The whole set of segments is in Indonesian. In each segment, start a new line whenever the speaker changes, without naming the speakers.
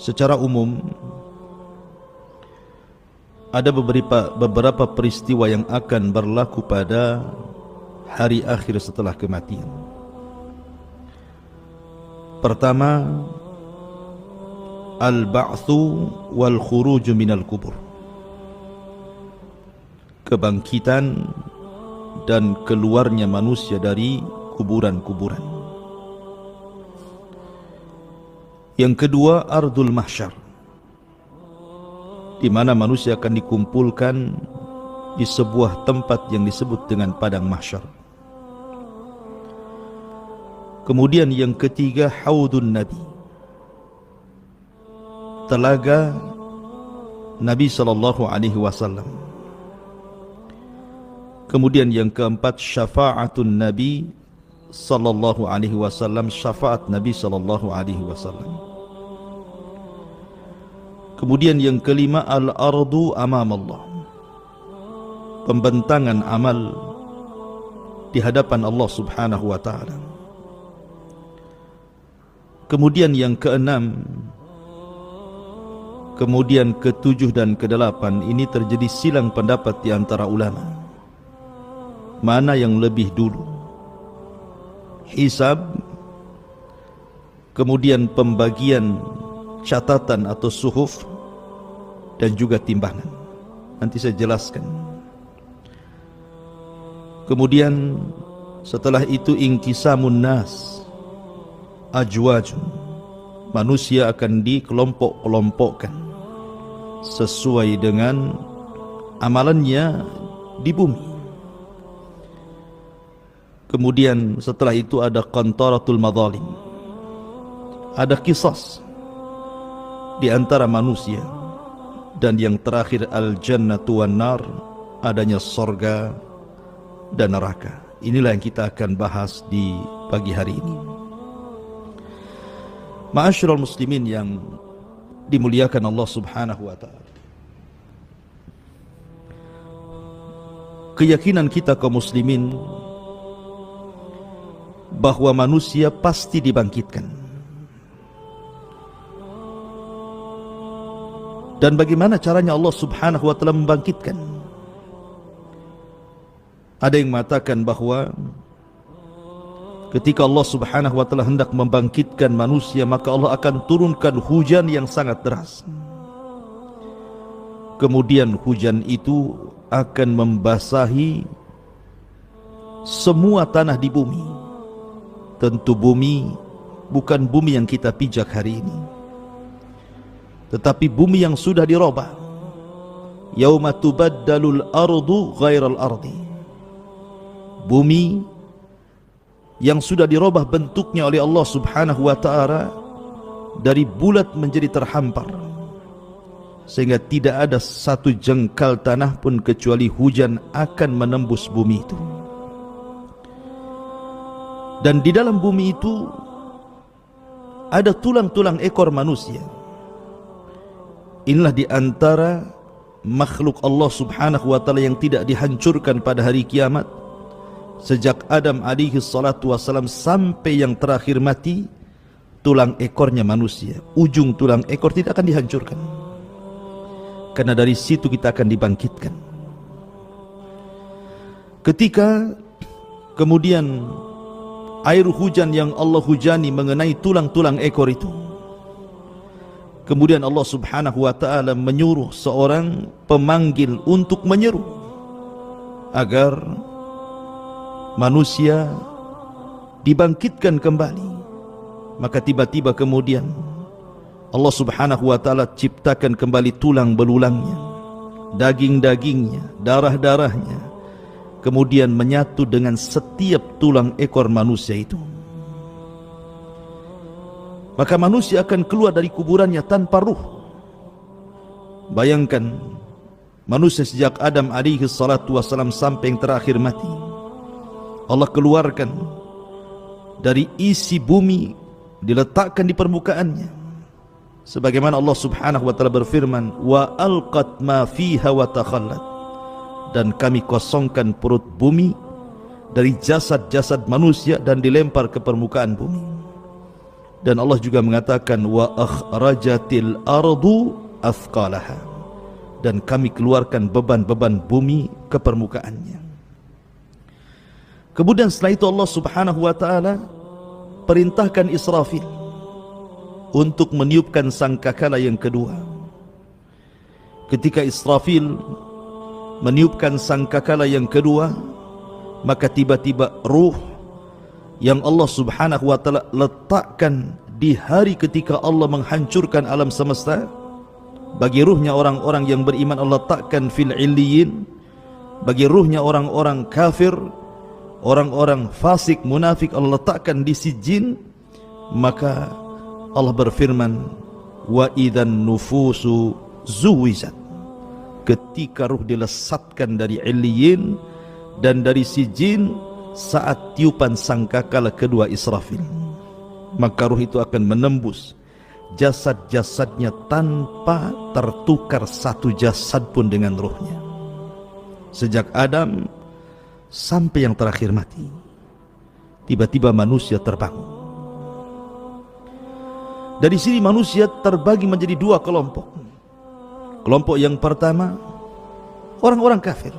secara umum ada beberapa peristiwa yang akan berlaku pada hari akhir setelah kematian. Pertama, al-ba'tsu wal khuruj minal kubur, kebangkitan dan keluarnya manusia dari kuburan-kuburan. Yang kedua, ardul mahsyar, di mana manusia akan dikumpulkan di sebuah tempat yang disebut dengan padang mahsyar. Kemudian yang ketiga, haudun nabi, telaga Nabi sallallahu alaihi wasallam. Kemudian yang keempat, syafaatun nabi sallallahu alaihi wasallam, syafaat Nabi sallallahu alaihi wasallam. Kemudian yang kelima, al-ardu amam Allah, pembentangan amal di hadapan Allah subhanahu wa ta'ala. Kemudian yang keenam, kemudian ketujuh dan kedelapan, ini terjadi silang pendapat di antara ulama. Mana yang lebih dulu? Hisab, kemudian pembagian catatan atau suhuf, dan juga timbangan. Nanti saya jelaskan. Kemudian setelah itu inqisamun nas, ajwajun, manusia akan dikelompok-kelompokkan sesuai dengan amalannya di bumi. Kemudian setelah itu ada qantaratul madzalim, ada qisas di antara manusia. Dan yang terakhir, al-jannatu wan nar, adanya sorga dan neraka. Inilah yang kita akan bahas di pagi hari ini. Ma'asyiral muslimin yang dimuliakan Allah subhanahu wa ta'ala, keyakinan kita kaum muslimin bahwa manusia pasti dibangkitkan. Dan bagaimana caranya Allah subhanahu wa ta'ala membangkitkan? Ada yang mengatakan bahwa ketika Allah subhanahu wa ta'ala hendak membangkitkan manusia, maka Allah akan turunkan hujan yang sangat deras. Kemudian hujan itu akan membasahi semua tanah di bumi. Tentu bumi bukan bumi yang kita pijak hari ini, tetapi bumi yang sudah dirubah. Yauma tubaddalul ardu ghairal ardi, bumi yang sudah dirubah bentuknya oleh Allah subhanahu wa ta'ala dari bulat menjadi terhampar, sehingga tidak ada satu jengkal tanah pun kecuali hujan akan menembus bumi itu. Dan di dalam bumi itu ada tulang-tulang ekor manusia. Inilah di antara makhluk Allah subhanahu wa ta'ala yang tidak dihancurkan pada hari kiamat. Sejak Adam alaihi salatu wassalam sampai yang terakhir mati, tulang ekornya manusia, ujung tulang ekor tidak akan dihancurkan, karena dari situ kita akan dibangkitkan. Ketika kemudian air hujan yang Allah hujani mengenai tulang-tulang ekor itu, kemudian Allah subhanahu wa ta'ala menyuruh seorang pemanggil untuk menyeru agar manusia dibangkitkan kembali. Maka tiba-tiba kemudian Allah subhanahu wa ta'ala ciptakan kembali tulang belulangnya, daging-dagingnya, darah-darahnya, kemudian menyatu dengan setiap tulang ekor manusia itu. Maka manusia akan keluar dari kuburannya tanpa ruh. Bayangkan manusia sejak Adam alaihi salatu wassalam sampai yang terakhir mati, Allah keluarkan dari isi bumi, diletakkan di permukaannya, sebagaimana Allah subhanahu wa ta'ala berfirman, wa alqat ma fiha wa takhallat, dan kami kosongkan perut bumi dari jasad-jasad manusia dan dilempar ke permukaan bumi. Dan Allah juga mengatakan wa akhrajatil ardu athqalaha, dan kami keluarkan beban-beban bumi ke permukaannya. Kemudian setelah itu Allah Subhanahu wa taala perintahkan Israfil untuk meniupkan sangkakala yang kedua. Ketika Israfil meniupkan sangkakala yang kedua, maka tiba-tiba ruh yang Allah Subhanahu wa taala letakkan di hari ketika Allah menghancurkan alam semesta, bagi ruhnya orang-orang yang beriman Allah letakkan fil illiyin, bagi ruhnya orang-orang kafir, orang-orang fasik munafik Allah letakkan di sijin. Maka Allah berfirman, wa idzan nufusu zuwijat, ketika ruh dilesatkan dari illiyin dan dari sijin saat tiupan sangkakala kedua Israfil, maka ruh itu akan menembus jasad-jasadnya tanpa tertukar satu jasad pun dengan ruhnya, sejak Adam sampai yang terakhir mati. Tiba-tiba manusia terbangun. Dari sini manusia terbagi menjadi dua kelompok. Kelompok yang pertama, orang-orang kafir.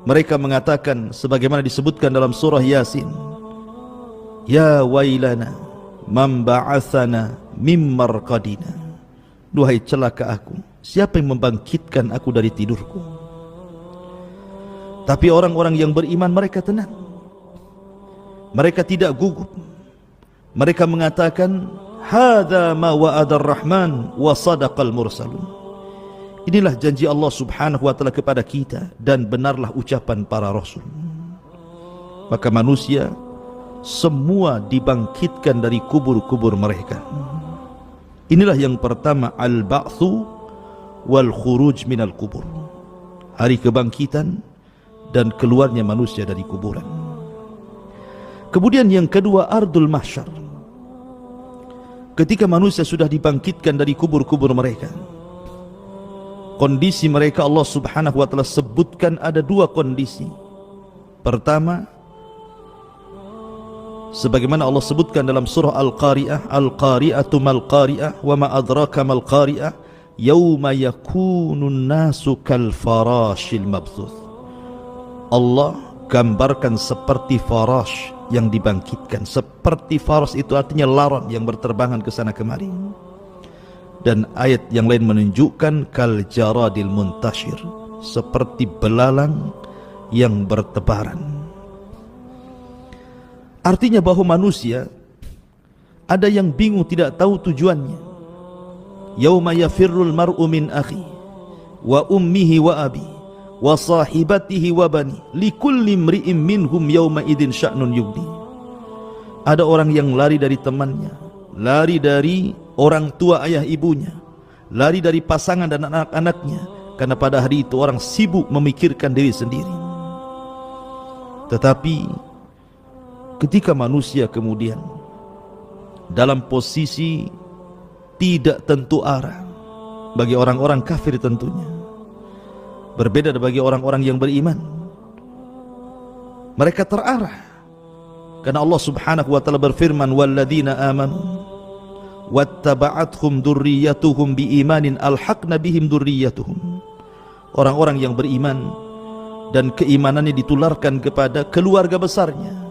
Mereka mengatakan sebagaimana disebutkan dalam surah Yasin, ya wailana man ba'athana mim marqadina, duhai celaka aku, siapa yang membangkitkan aku dari tidurku. Tapi orang-orang yang beriman mereka tenang, mereka tidak gugup. Mereka mengatakan hadza ma wa'adar rahman wa sadaqal mursalun, inilah janji Allah Subhanahu wa taala kepada kita dan benarlah ucapan para rasul. Maka manusia semua dibangkitkan dari kubur-kubur mereka. Inilah yang pertama, al-ba'tsu wal khuruj minal kubur, hari kebangkitan dan keluarnya manusia dari kuburan. Kemudian yang kedua, ardul mahsyar, ketika manusia sudah dibangkitkan dari kubur-kubur mereka. Kondisi mereka Allah Subhanahu wa taala sebutkan ada dua kondisi. Pertama, sebagaimana Allah sebutkan dalam surah Al-Qari'ah, Al-Qari'atu mal qari'ah wa ma adraka mal qari'ah yauma yakunun nasu kal farashil mabthuth. Allah gambarkan seperti farash yang dibangkitkan. Seperti farash itu artinya laron yang berterbangan ke sana kemari. Dan ayat yang lain menunjukkan kal jaradil muntashir, seperti belalang yang bertebaran. Artinya bahwa manusia ada yang bingung, tidak tahu tujuannya. Yauma yafirrul mar'u min akhi wa ummihi wa abi wa sahibatihi wa bani likulli imri'in minhum yauma idzin sya'nun yughni. Ada orang yang lari dari temannya, lari dari orang tua ayah ibunya, lari dari pasangan dan anak-anaknya, karena pada hari itu orang sibuk memikirkan diri sendiri. Tetapi ketika manusia kemudian dalam posisi tidak tentu arah, bagi orang-orang kafir tentunya, berbeda bagi orang-orang yang beriman, mereka terarah. Karena Allah Subhanahu wa taala berfirman, walladzina amanu wattaba'athum dzurriyyatuhum biimanin alhaqna bihim dzurriyyatuhum. Orang-orang yang beriman dan keimanannya ditularkan kepada keluarga besarnya,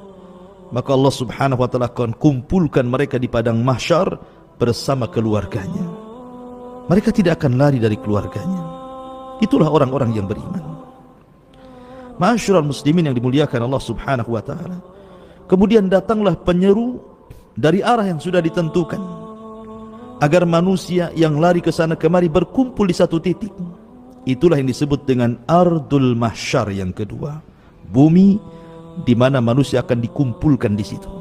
maka Allah Subhanahu wa taala akan kumpulkan mereka di padang mahsyar bersama keluarganya. Mereka tidak akan lari dari keluarganya. Itulah orang-orang yang beriman. Ma'asyiral muslimin yang dimuliakan Allah Subhanahu wa taala. Kemudian datanglah penyeru dari arah yang sudah ditentukan, agar manusia yang lari ke sana kemari berkumpul di satu titik. Itulah yang disebut dengan ardul mahsyar yang kedua, bumi di mana manusia akan dikumpulkan di situ.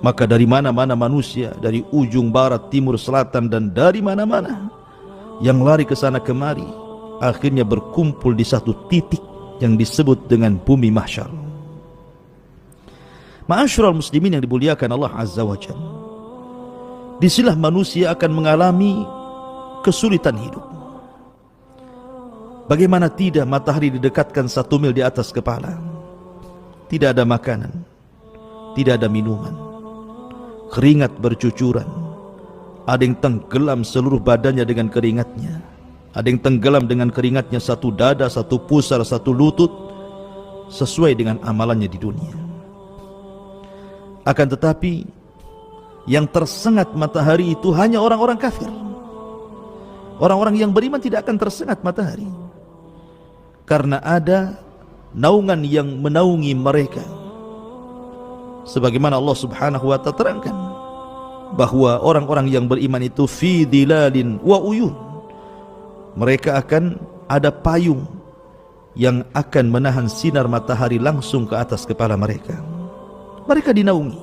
Maka dari mana-mana manusia, dari ujung barat, timur, selatan, dan dari mana-mana yang lari ke sana kemari, akhirnya berkumpul di satu titik yang disebut dengan bumi mahsyar. Ma'asyiral muslimin yang dimuliakan Allah Azza wa Jalla, disinilah manusia akan mengalami kesulitan hidup. Bagaimana tidak, matahari didekatkan 1 mil di atas kepala, tidak ada makanan, tidak ada minuman. keringat bercucuran. Ada yang tenggelam seluruh badannya dengan keringatnya. Ada yang tenggelam dengan keringatnya satu dada, satu pusar, satu lutut, sesuai dengan amalannya di dunia. Akan tetapi yang tersengat matahari itu hanya orang-orang kafir. Orang-orang yang beriman tidak akan tersengat matahari, karena ada naungan yang menaungi mereka. Sebagaimana Allah Subhanahu wa ta'ala terangkan bahwa orang-orang yang beriman itu fi dilalin wa uyun, mereka akan ada payung yang akan menahan sinar matahari langsung ke atas kepala mereka. Mereka dinaungi.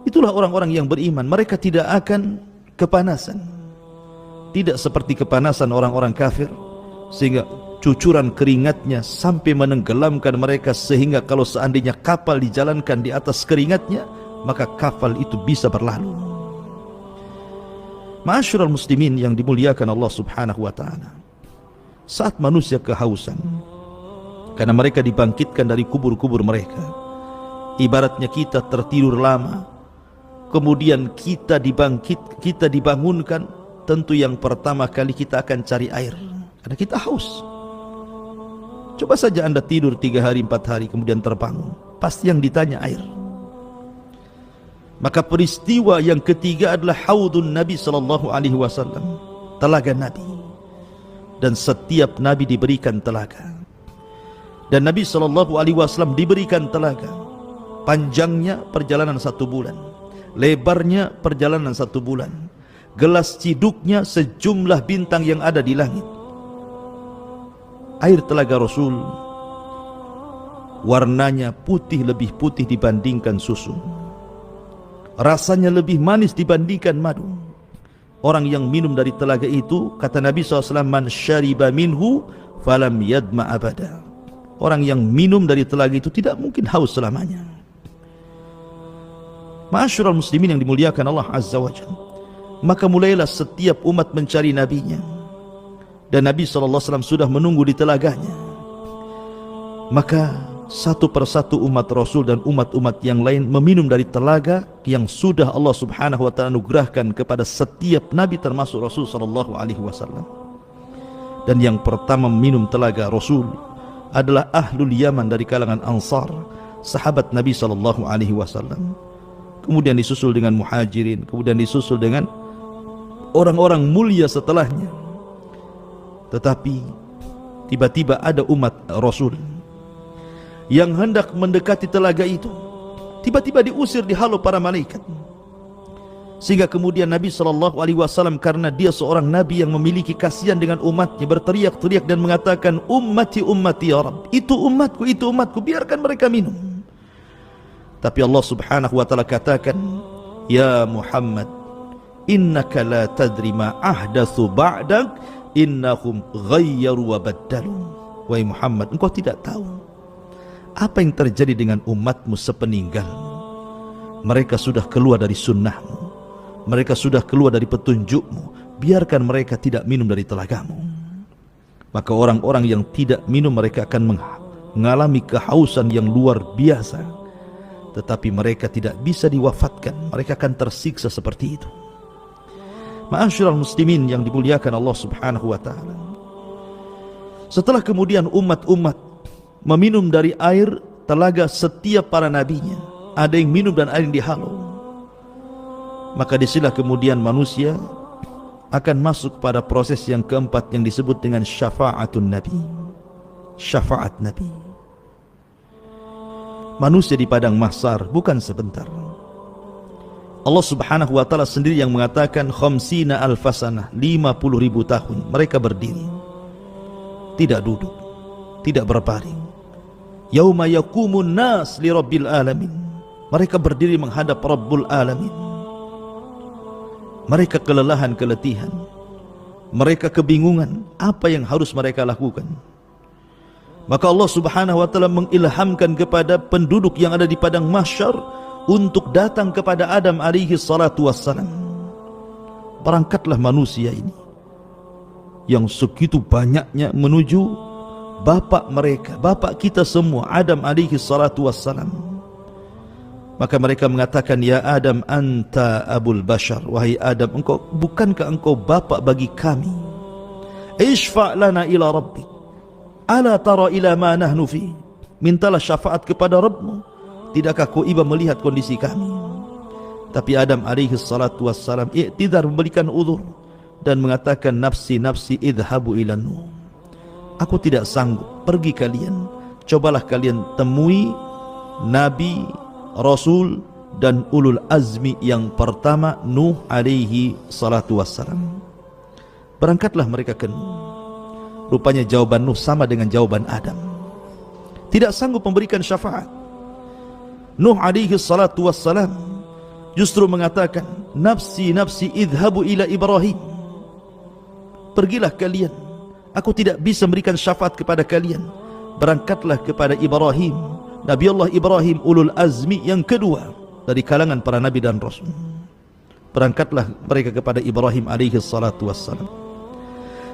Itulah orang-orang yang beriman. Mereka tidak akan kepanasan, tidak seperti kepanasan orang-orang kafir, sehingga cucuran keringatnya sampai menenggelamkan mereka, sehingga kalau seandainya kapal dijalankan di atas keringatnya, maka kapal itu bisa berlalu. Ma'asyiral muslimin yang dimuliakan Allah Subhanahu wa ta'ala, saat manusia kehausan karena mereka dibangkitkan dari kubur-kubur mereka, ibaratnya kita tertidur lama, kemudian kita dibangunkan, tentu yang pertama kali kita akan cari air karena kita haus. Coba saja Anda tidur 3 hari 4 hari kemudian terbangun, pasti yang ditanya air. Maka peristiwa yang ketiga adalah haudun Nabi sallallahu alaihi wasallam, telaga Nabi. Dan setiap Nabi diberikan telaga. Dan Nabi sallallahu alaihi wasallam diberikan telaga. Panjangnya perjalanan 1 bulan, lebarnya perjalanan 1 bulan. Gelas ciduknya sejumlah bintang yang ada di langit. Air telaga Rasul warnanya putih, lebih putih dibandingkan susu. Rasanya lebih manis dibandingkan madu. Orang yang minum dari telaga itu, kata Nabi SAW, man syariba minhu falam yadma abada. Orang yang minum dari telaga itu tidak mungkin haus selamanya. Ma'asyiral muslimin yang dimuliakan Allah Azza wa Jalla, maka mulailah setiap umat mencari nabinya, dan Nabi SAW sudah menunggu di telaganya. Maka satu persatu umat Rasul dan umat-umat yang lain meminum dari telaga yang sudah Allah Subhanahu wa ta'ala anugerahkan kepada setiap nabi, termasuk Rasul sallallahu alaihi wasallam. Dan yang pertama meminum telaga Rasul adalah Ahlul Yaman dari kalangan Ansar, sahabat Nabi sallallahu alaihi wasallam. Kemudian disusul dengan Muhajirin, kemudian disusul dengan orang-orang mulia setelahnya. Tetapi tiba-tiba ada umat Rasul yang hendak mendekati telaga itu, tiba-tiba diusir, dihalau para malaikat. Sehingga kemudian Nabi SAW, karena dia seorang Nabi yang memiliki kasihan dengan umatnya, berteriak-teriak dan mengatakan, ummati ummati ya Rabb, itu umatku, biarkan mereka minum. Tapi Allah Subhanahu wa ta'ala katakan, ya Muhammad, innaka la tadri ma ahdatsu ba'dak, innahum ghayyaru wa baddalu. Wahai Muhammad, engkau tidak tahu apa yang terjadi dengan umatmu sepeninggalmu. Mereka sudah keluar dari sunnahmu, mereka sudah keluar dari petunjukmu. Biarkan mereka tidak minum dari telagamu. Maka orang-orang yang tidak minum, mereka akan mengalami kehausan yang luar biasa, tetapi mereka tidak bisa diwafatkan. Mereka akan tersiksa seperti itu. Ma'asyiral muslimin yang dimuliakan Allah Subhanahu wa ta'ala, setelah kemudian umat-umat meminum dari air telaga setiap para nabinya, ada yang minum dan ada yang dihalau, maka disinilah kemudian manusia akan masuk pada proses yang keempat yang disebut dengan syafa'atun Nabi. Syafaat Nabi. Manusia di padang mahsyar bukan sebentar. Allah Subhanahu wa ta'ala sendiri yang mengatakan khamsina alfasanah, 50.000 tahun mereka berdiri, tidak duduk, tidak berbaring. Yauma yaqumun nas li rabbil alamin, mereka berdiri menghadap Rabbul Alamin. Mereka kelelahan, keletihan, mereka kebingungan apa yang harus mereka lakukan. Maka Allah Subhanahu wa ta'ala mengilhamkan kepada penduduk yang ada di padang mahsyar untuk datang kepada Adam alaihi salatu wassalam. Berangkatlah manusia ini yang segitu banyaknya menuju bapak mereka, bapak kita semua, Adam alaihi salatu wassalam. Maka mereka mengatakan, ya Adam anta abul bashar, wahai Adam, bukankah engkau bapa bagi kami? Ishfa' lana ila rabbik, ala tara ila ma nahnu fi, mintalah syafaat kepada Rabbmu, tidakkah kau iba melihat kondisi kami? Tapi Adam alaihi salatu wassalam i'tidar, memberikan uzur dan mengatakan, nafsi nafsi idhabu ila Nuh, aku tidak sanggup, pergi kalian, cobalah kalian temui Nabi, Rasul dan ulul azmi yang pertama, Nuh alaihi salatu wassalam. Berangkatlah mereka ke Nuh. Rupanya jawaban Nuh sama dengan jawaban Adam, tidak sanggup memberikan syafaat. Nuh alaihi salatu wassalam justru mengatakan, nafsi nafsi idhabu ila Ibrahim, pergilah kalian, aku tidak bisa memberikan syafaat kepada kalian. Berangkatlah kepada Ibrahim, Nabi Allah Ibrahim, ulul azmi yang kedua dari kalangan para nabi dan rasul. Berangkatlah mereka kepada Ibrahim alaihi salatu wassalam.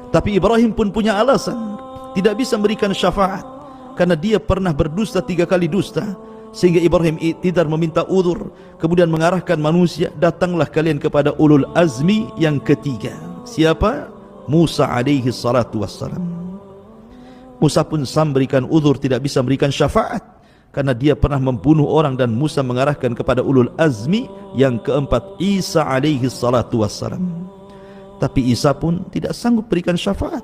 Tapi Ibrahim pun punya alasan, tidak bisa memberikan syafaat karena dia pernah berdusta 3 kali dusta. Sehingga Ibrahim i'tidar, meminta uzur, kemudian mengarahkan manusia, datanglah kalian kepada ulul azmi yang ketiga. Siapa? Musa alaihi salatu wassalam. Musa pun memberikan uzur, tidak bisa memberikan syafaat karena dia pernah membunuh orang, dan Musa mengarahkan kepada ulul azmi yang keempat, Isa alaihi salatu wassalam. Tapi Isa pun tidak sanggup berikan syafaat,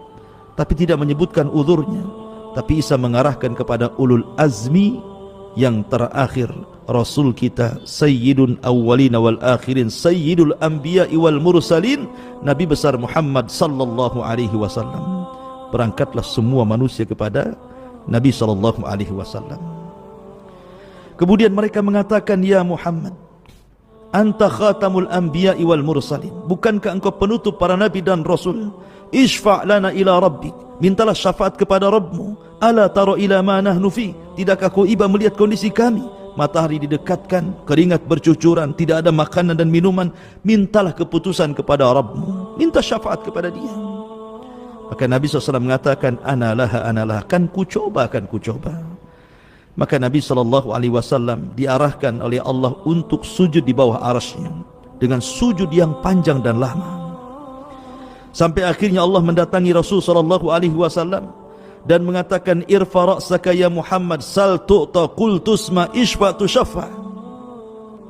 tapi tidak menyebutkan uzurnya. Tapi Isa mengarahkan kepada ulul azmi yang terakhir, Rasul kita, Sayyidun awwalina wal akhirin, Sayyidul anbiya'i wal mursalin, Nabi besar Muhammad sallallahu alaihi wasallam. Berangkatlah semua manusia kepada Nabi sallallahu alaihi wasallam. Kemudian mereka mengatakan, ya Muhammad, anta khatamul anbiya'i wal mursalin, bukankah engkau penutup para nabi dan rasul? Ishfa' lana ila rabbik, mintalah syafaat kepada Rabbmu. Ala tara ila ma nahnu fi, tidakkah kau iba melihat kondisi kami? Matahari didekatkan, keringat bercucuran, tidak ada makanan dan minuman. Mintalah keputusan kepada Rabbmu, minta syafaat kepada dia. Maka Nabi SAW mengatakan, analaha, kan ku coba. Maka Nabi SAW diarahkan oleh Allah untuk sujud di bawah arasy-Nya dengan sujud yang panjang dan lama. Sampai akhirnya Allah mendatangi Rasul SAW dan mengatakan, irfa ra'saka ya Muhammad, sal tu'ta, qul tusma, ishfa tushaffa.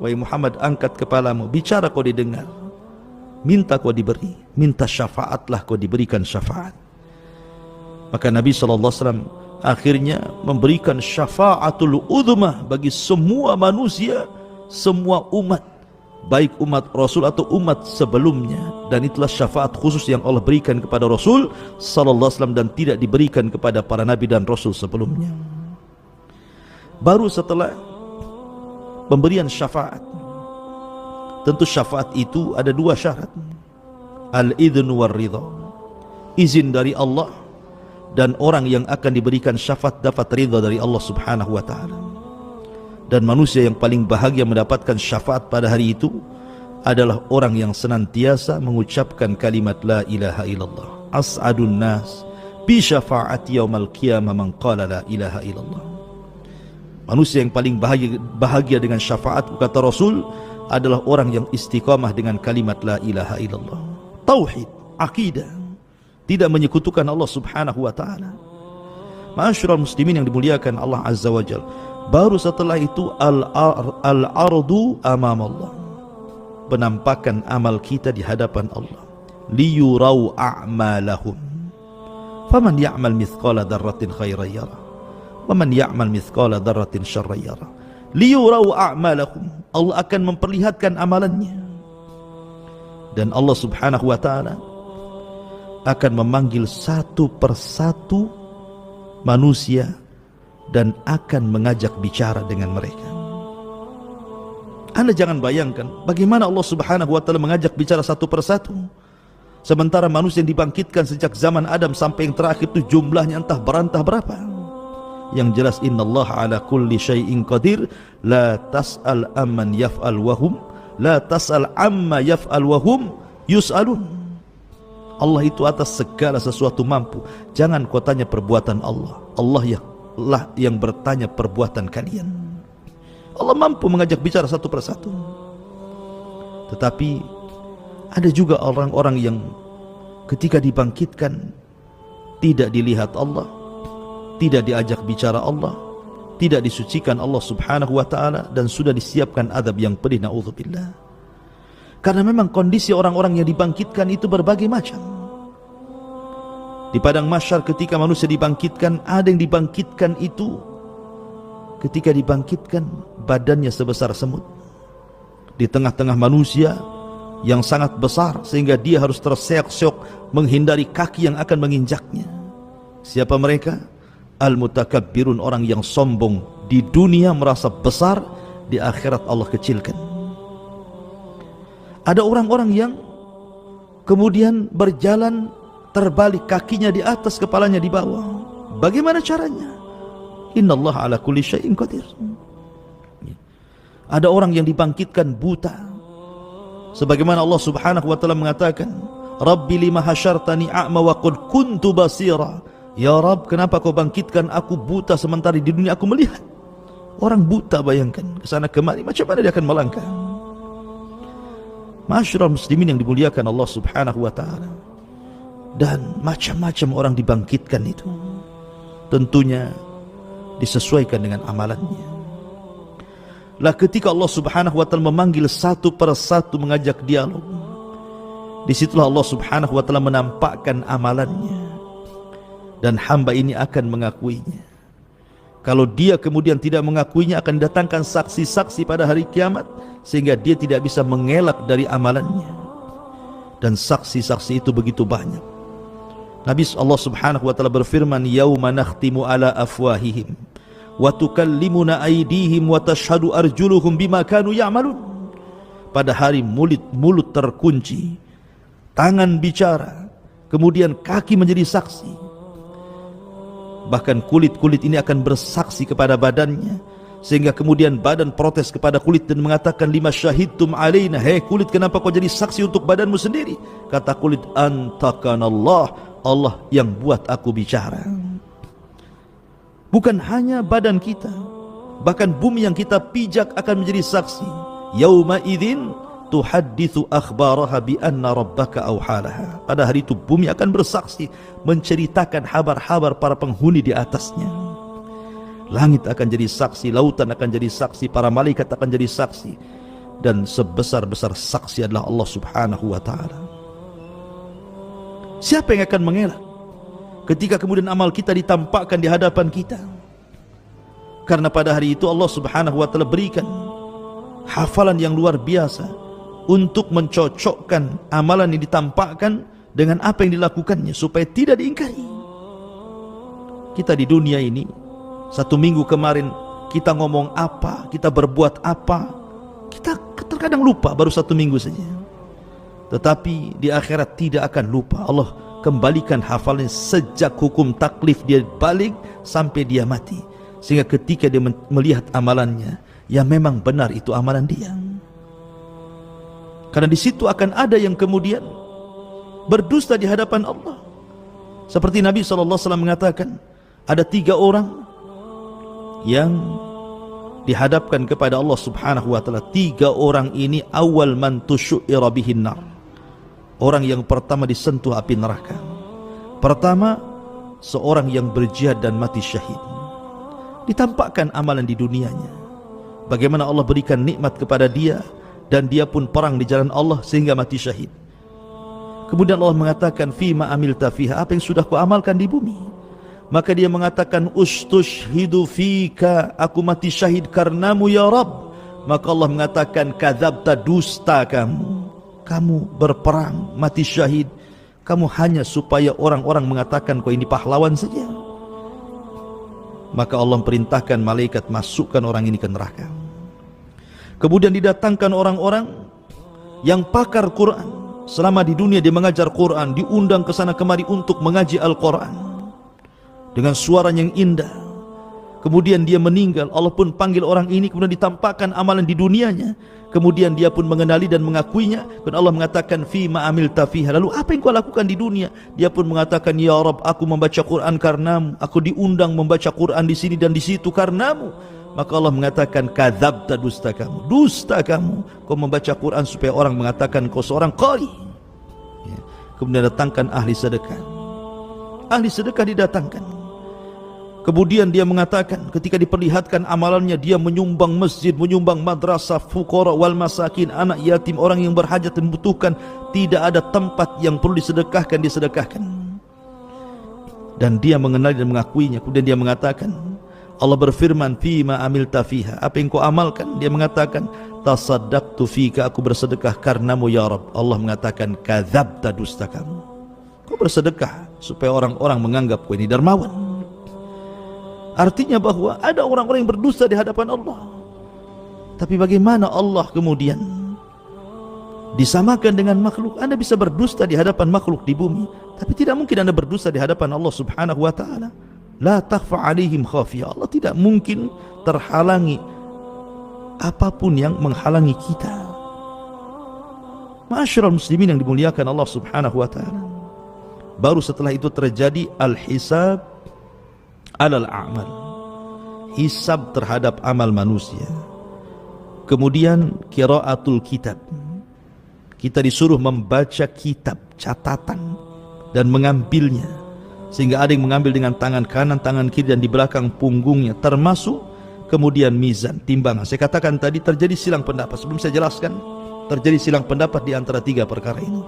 Wahai Muhammad, angkat kepalamu, bicara kau didengar, minta kau diberi, minta syafaatlah kau diberikan syafaat. Maka Nabi SAW akhirnya memberikan syafaatul udhmah bagi semua manusia, semua umat, baik umat Rasul atau umat sebelumnya. Dan itulah syafaat khusus yang Allah berikan kepada Rasul SAW dan tidak diberikan kepada para nabi dan Rasul sebelumnya. Baru setelah pemberian syafaat, tentu syafaat itu ada 2 syarat, al-idhnu war-ridha, izin dari Allah, dan orang yang akan diberikan syafaat dapat ridha dari Allah subhanahu wa ta'ala. Dan manusia yang paling bahagia mendapatkan syafaat pada hari itu adalah orang yang senantiasa mengucapkan kalimat la ilaha illallah. As'adun nas bi syafaati yaumal qiyamah man qala la ilaha illallah. Manusia yang paling bahagia dengan syafaat, kata Rasul, adalah orang yang istiqamah dengan kalimat la ilaha illallah. Tauhid, akidah, tidak menyekutukan Allah subhanahu wa ta'ala. Ma'asyiral muslimin yang dimuliakan Allah azza wa jalla, baru setelah itu al-ardu amam Allah, penampakan amal kita di hadapan Allah. Liyurau a'malahum, faman ya'mal mithqala dzarratin khairan yara, waman ya'mal mithqala dzarratin syarran yara. Liyurau a'malahum, Allah akan memperlihatkan amalannya, dan Allah subhanahu wa ta'ala akan memanggil satu persatu manusia dan akan mengajak bicara dengan mereka. Anda jangan bayangkan bagaimana Allah subhanahu wa ta'ala mengajak bicara satu persatu, sementara manusia yang dibangkitkan sejak zaman Adam sampai yang terakhir itu jumlahnya entah berantah berapa. Yang jelas, innallaha ala kulli syai'in qadir, la tas'al amman yaf'al wahum, la tas'al amma yaf'al wahum yus'alun. Allah itu atas segala sesuatu mampu, jangan kau tanya perbuatan Allah, Allah yang bertanya perbuatan kalian. Allah mampu mengajak bicara satu persatu. Tetapi ada juga orang-orang yang ketika dibangkitkan tidak dilihat Allah, tidak diajak bicara Allah, tidak disucikan Allah subhanahu wa ta'ala, dan sudah disiapkan azab yang pedih, na'udzubillah. Karena memang kondisi orang-orang yang dibangkitkan itu berbagai macam. Di padang mahsyar ketika manusia dibangkitkan, ada yang dibangkitkan itu ketika dibangkitkan badannya sebesar semut. Di tengah-tengah manusia yang sangat besar sehingga dia harus terseok-seok menghindari kaki yang akan menginjaknya. Siapa mereka? Al-mutakabbirun, orang yang sombong di dunia merasa besar, di akhirat Allah kecilkan. Ada orang-orang yang kemudian berjalan terbalik, kakinya di atas, kepalanya di bawah. Bagaimana caranya? Innallaha ala kulli syai'in qadir. Ada orang yang dibangkitkan buta, sebagaimana Allah subhanahu wa ta'ala mengatakan, Rabbi lima hasyartani a'ma wa qad kuntu basira. Ya Rabb, kenapa kau bangkitkan aku buta sementara di dunia aku melihat? Orang buta, bayangkan, kesana kemari, macam mana dia akan melangkah? Masyarul muslimin yang dimuliakan Allah subhanahu wa ta'ala. Dan macam-macam orang dibangkitkan itu tentunya disesuaikan dengan amalannya. Lah ketika Allah subhanahu wa ta'ala memanggil satu persatu mengajak dialog, disitulah Allah subhanahu wa ta'ala menampakkan amalannya, dan hamba ini akan mengakuinya. Kalau dia kemudian tidak mengakuinya, akan datangkan saksi-saksi pada hari kiamat, sehingga dia tidak bisa mengelak dari amalannya. Dan saksi-saksi itu begitu banyak. Nabi Allah subhanahu wa ta'ala berfirman, yauma nakhtimu ala afwahihim wa tukallimuna aydihim wa tashhadu arjuluhum bima kanu ya'malun. Pada hari mulut terkunci, tangan bicara, kemudian kaki menjadi saksi. Bahkan kulit-kulit ini akan bersaksi kepada badannya, sehingga kemudian badan protes kepada kulit dan mengatakan, lima syahidtum alaina, hei kulit, kenapa kau jadi saksi untuk badanmu sendiri? Kata kulit, antakanallah, Allah yang buat aku bicara. Bukan hanya badan kita, bahkan bumi yang kita pijak akan menjadi saksi. Yauma idzin tuhadditsu akhbaraha bi anna rabbaka awhalaha. Pada hari itu bumi akan bersaksi, menceritakan kabar-kabar para penghuni di atasnya. Langit akan jadi saksi, lautan akan jadi saksi, para malaikat akan jadi saksi, dan sebesar-besar saksi adalah Allah subhanahu wa ta'ala. Siapa yang akan mengelak ketika kemudian amal kita ditampakkan di hadapan kita? Karena pada hari itu Allah subhanahu wa ta'ala berikan hafalan yang luar biasa untuk mencocokkan amalan yang ditampakkan dengan apa yang dilakukannya supaya tidak diingkari. Kita di dunia ini, satu minggu kemarin kita ngomong apa, kita berbuat apa, kita terkadang lupa baru satu minggu saja. Tetapi di akhirat tidak akan lupa. Allah kembalikan hafalan sejak hukum taklif dia balik sampai dia mati, sehingga ketika dia melihat amalannya, ya memang benar itu amalan dia. Karena di situ akan ada yang kemudian berdusta di hadapan Allah. Seperti Nabi SAW mengatakan, ada 3 orang yang dihadapkan kepada Allah subhanahu wa ta'ala. 3 orang ini awal man tusyu'ira bihin nar. Orang yang pertama disentuh api neraka. Pertama, seorang yang berjihad dan mati syahid. Ditampakkan amalan di dunianya, bagaimana Allah berikan nikmat kepada dia, dan dia pun perang di jalan Allah sehingga mati syahid. Kemudian Allah mengatakan, fima amilta fiha, apa yang sudah kau amalkan di bumi? Maka dia mengatakan, ustushhidu fika, aku mati syahid karenamu ya Rabb. Maka Allah mengatakan, kadzabta, dusta kamu berperang mati syahid, kamu hanya supaya orang-orang mengatakan kau ini pahlawan saja. Maka Allah perintahkan malaikat, masukkan orang ini ke neraka. Kemudian didatangkan orang-orang yang pakar Quran. Selama di dunia dia mengajar Quran, diundang ke sana kemari untuk mengaji Al-Quran dengan suara yang indah. Kemudian dia meninggal, Allah pun panggil orang ini, kemudian ditampakkan amalan di dunianya. Kemudian dia pun mengenali dan mengakuinya, dan Allah mengatakan, fima amilta fiha, lalu apa yang kau lakukan di dunia? Dia pun mengatakan, ya Rabb, aku membaca Quran karenamu, aku diundang membaca Quran di sini dan di situ karenamu. Maka Allah mengatakan, kadzabta, dusta kamu. Dusta kamu, kau membaca Quran supaya orang mengatakan kau seorang qari. Ya. Kemudian datangkan ahli sedekah. Ahli sedekah didatangkan. Kemudian dia mengatakan, ketika diperlihatkan amalannya, dia menyumbang masjid, menyumbang madrasah, fuqara wal masakin, anak yatim, orang yang berhajat dan membutuhkan. Tidak ada tempat yang perlu disedekahkan, disedekahkan. Dan dia mengenali dan mengakuinya. Kemudian dia mengatakan, Allah berfirman, fima amilta fiha, apa yang kau amalkan? Dia mengatakan, tasaddaqtu fika, aku bersedekah karenamu ya Rabb. Allah mengatakan, kadzabta, dusta kamu. Kau bersedekah supaya orang-orang menganggap kau ini dermawan. Artinya bahwa ada orang-orang yang berdusta di hadapan Allah. Tapi bagaimana Allah kemudian disamakan dengan makhluk? Anda bisa berdusta di hadapan makhluk di bumi, tapi tidak mungkin Anda berdusta di hadapan Allah Subhanahu wa ta'ala. La takhfa alaihim khafiyah. Allah tidak mungkin terhalangi apapun yang menghalangi kita. Ma'asyiral muslimin yang dimuliakan Allah Subhanahu wa ta'ala. Baru setelah itu terjadi al-hisab alal a'mal, hisab terhadap amal manusia. Kemudian qiraatul kitab, kita disuruh membaca kitab, catatan, dan mengambilnya, sehingga ada yang mengambil dengan tangan kanan, tangan kiri, dan di belakang punggungnya, termasuk kemudian mizan, timbangan. Saya katakan tadi terjadi silang pendapat. Sebelum saya jelaskan, terjadi silang pendapat di antara tiga perkara ini.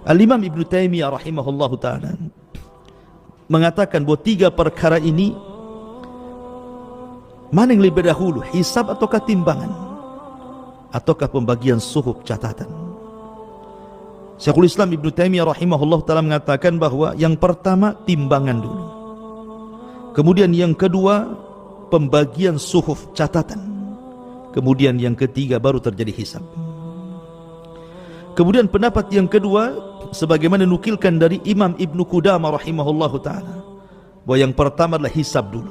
Al-Imam Ibnu Taimiyah rahimahullahu ta'ala mengatakan bahwa tiga perkara ini, mana yang lebih dahulu, hisab ataukah timbangan, ataukah pembagian suhuf, catatan? Syekhul Islam Ibnu Taimiyah rahimahullah ta'ala mengatakan bahwa yang pertama timbangan dulu, kemudian yang kedua pembagian suhuf, catatan, kemudian yang ketiga baru terjadi hisab. Kemudian pendapat yang kedua, sebagaimana nukilkan dari Imam Ibnu Qudamah rahimahullahu ta'ala, bahwa yang pertama adalah hisab dulu,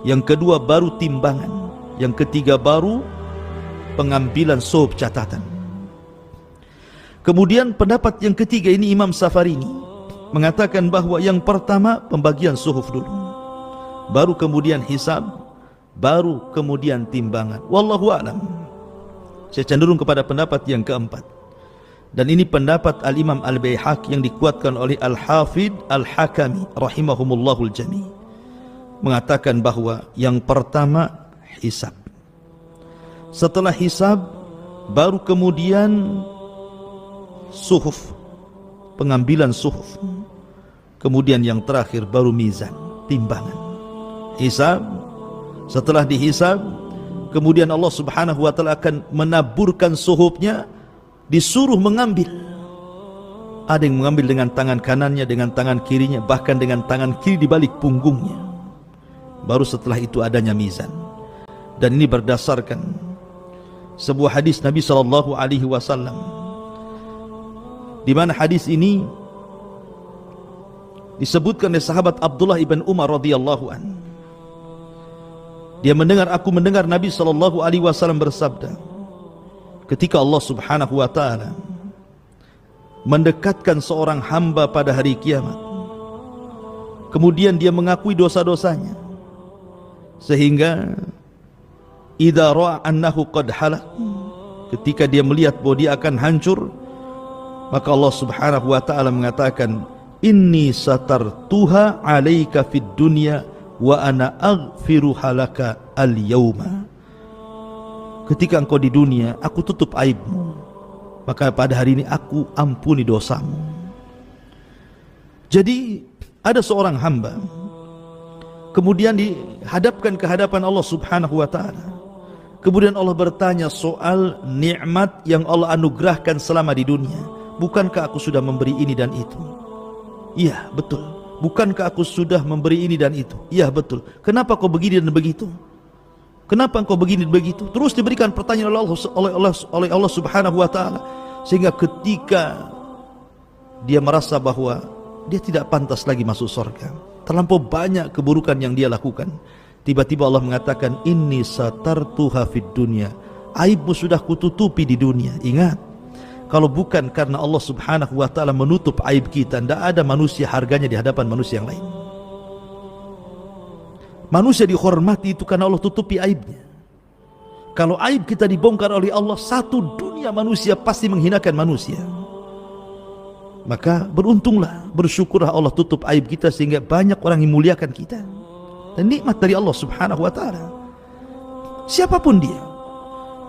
yang kedua baru timbangan, yang ketiga baru pengambilan suhuf, catatan. Kemudian pendapat yang ketiga ini Imam Safarini mengatakan bahwa yang pertama pembagian suhuf dulu, baru kemudian hisab, baru kemudian timbangan. Wallahu a'lam. Saya cenderung kepada pendapat yang keempat. Dan ini pendapat Al-Imam Al-Baihaqi yang dikuatkan oleh Al-Hafidh Al-Hakami rahimahumullahul jami', mengatakan bahwa yang pertama hisab. Setelah hisab baru kemudian suhuf, pengambilan suhuf. Kemudian yang terakhir baru mizan, timbangan. Hisab, setelah dihisab, kemudian Allah Subhanahu wa ta'ala akan menaburkan suhufnya, disuruh mengambil. Ada yang mengambil dengan tangan kanannya, dengan tangan kirinya, bahkan dengan tangan kiri di balik punggungnya. Baru setelah itu adanya mizan. Dan ini berdasarkan sebuah hadis Nabi sallallahu alaihi wasallam, di mana hadis ini disebutkan oleh sahabat Abdullah ibn Umar radhiyallahu an. Dia aku mendengar Nabi sallallahu alaihi wasallam bersabda, ketika Allah Subhanahu wa ta'ala mendekatkan seorang hamba pada hari kiamat, kemudian dia mengakui dosa-dosanya, sehingga idza ra'a annahu qad halak, ketika dia melihat bahwa dia akan hancur, maka Allah Subhanahu wa ta'ala mengatakan, inni satartuha 'alaika fid dunya wa ana aghfiru halaka al-yauma. Ketika engkau di dunia, aku tutup aibmu, maka pada hari ini aku ampuni dosamu. Jadi ada seorang hamba kemudian dihadapkan ke hadapan Allah Subhanahu wa ta'ala. Kemudian Allah bertanya soal nikmat yang Allah anugerahkan selama di dunia. Bukankah aku sudah memberi ini dan itu? Iya, betul. Bukankah aku sudah memberi ini dan itu? Iya, betul. Kenapa kau begini dan begitu? Kenapa engkau begini dan begitu? Terus diberikan pertanyaan oleh Allah Subhanahu wa ta'ala, sehingga ketika dia merasa bahwa dia tidak pantas lagi masuk surga, terlampau banyak keburukan yang dia lakukan, tiba-tiba Allah mengatakan, inni satartuha fid dunya, aibmu sudah kututupi di dunia. Ingat, kalau bukan karena Allah Subhanahu wa ta'ala menutup aib kita, tidak ada manusia harganya di hadapan manusia yang lain. Manusia dihormati itu karena Allah tutupi aibnya. Kalau aib kita dibongkar oleh Allah, satu dunia manusia pasti menghinakan manusia. Maka beruntunglah, bersyukurlah Allah tutup aib kita sehingga banyak orang yang muliakan kita. Dan nikmat dari Allah subhanahu wa ta'ala, siapapun dia.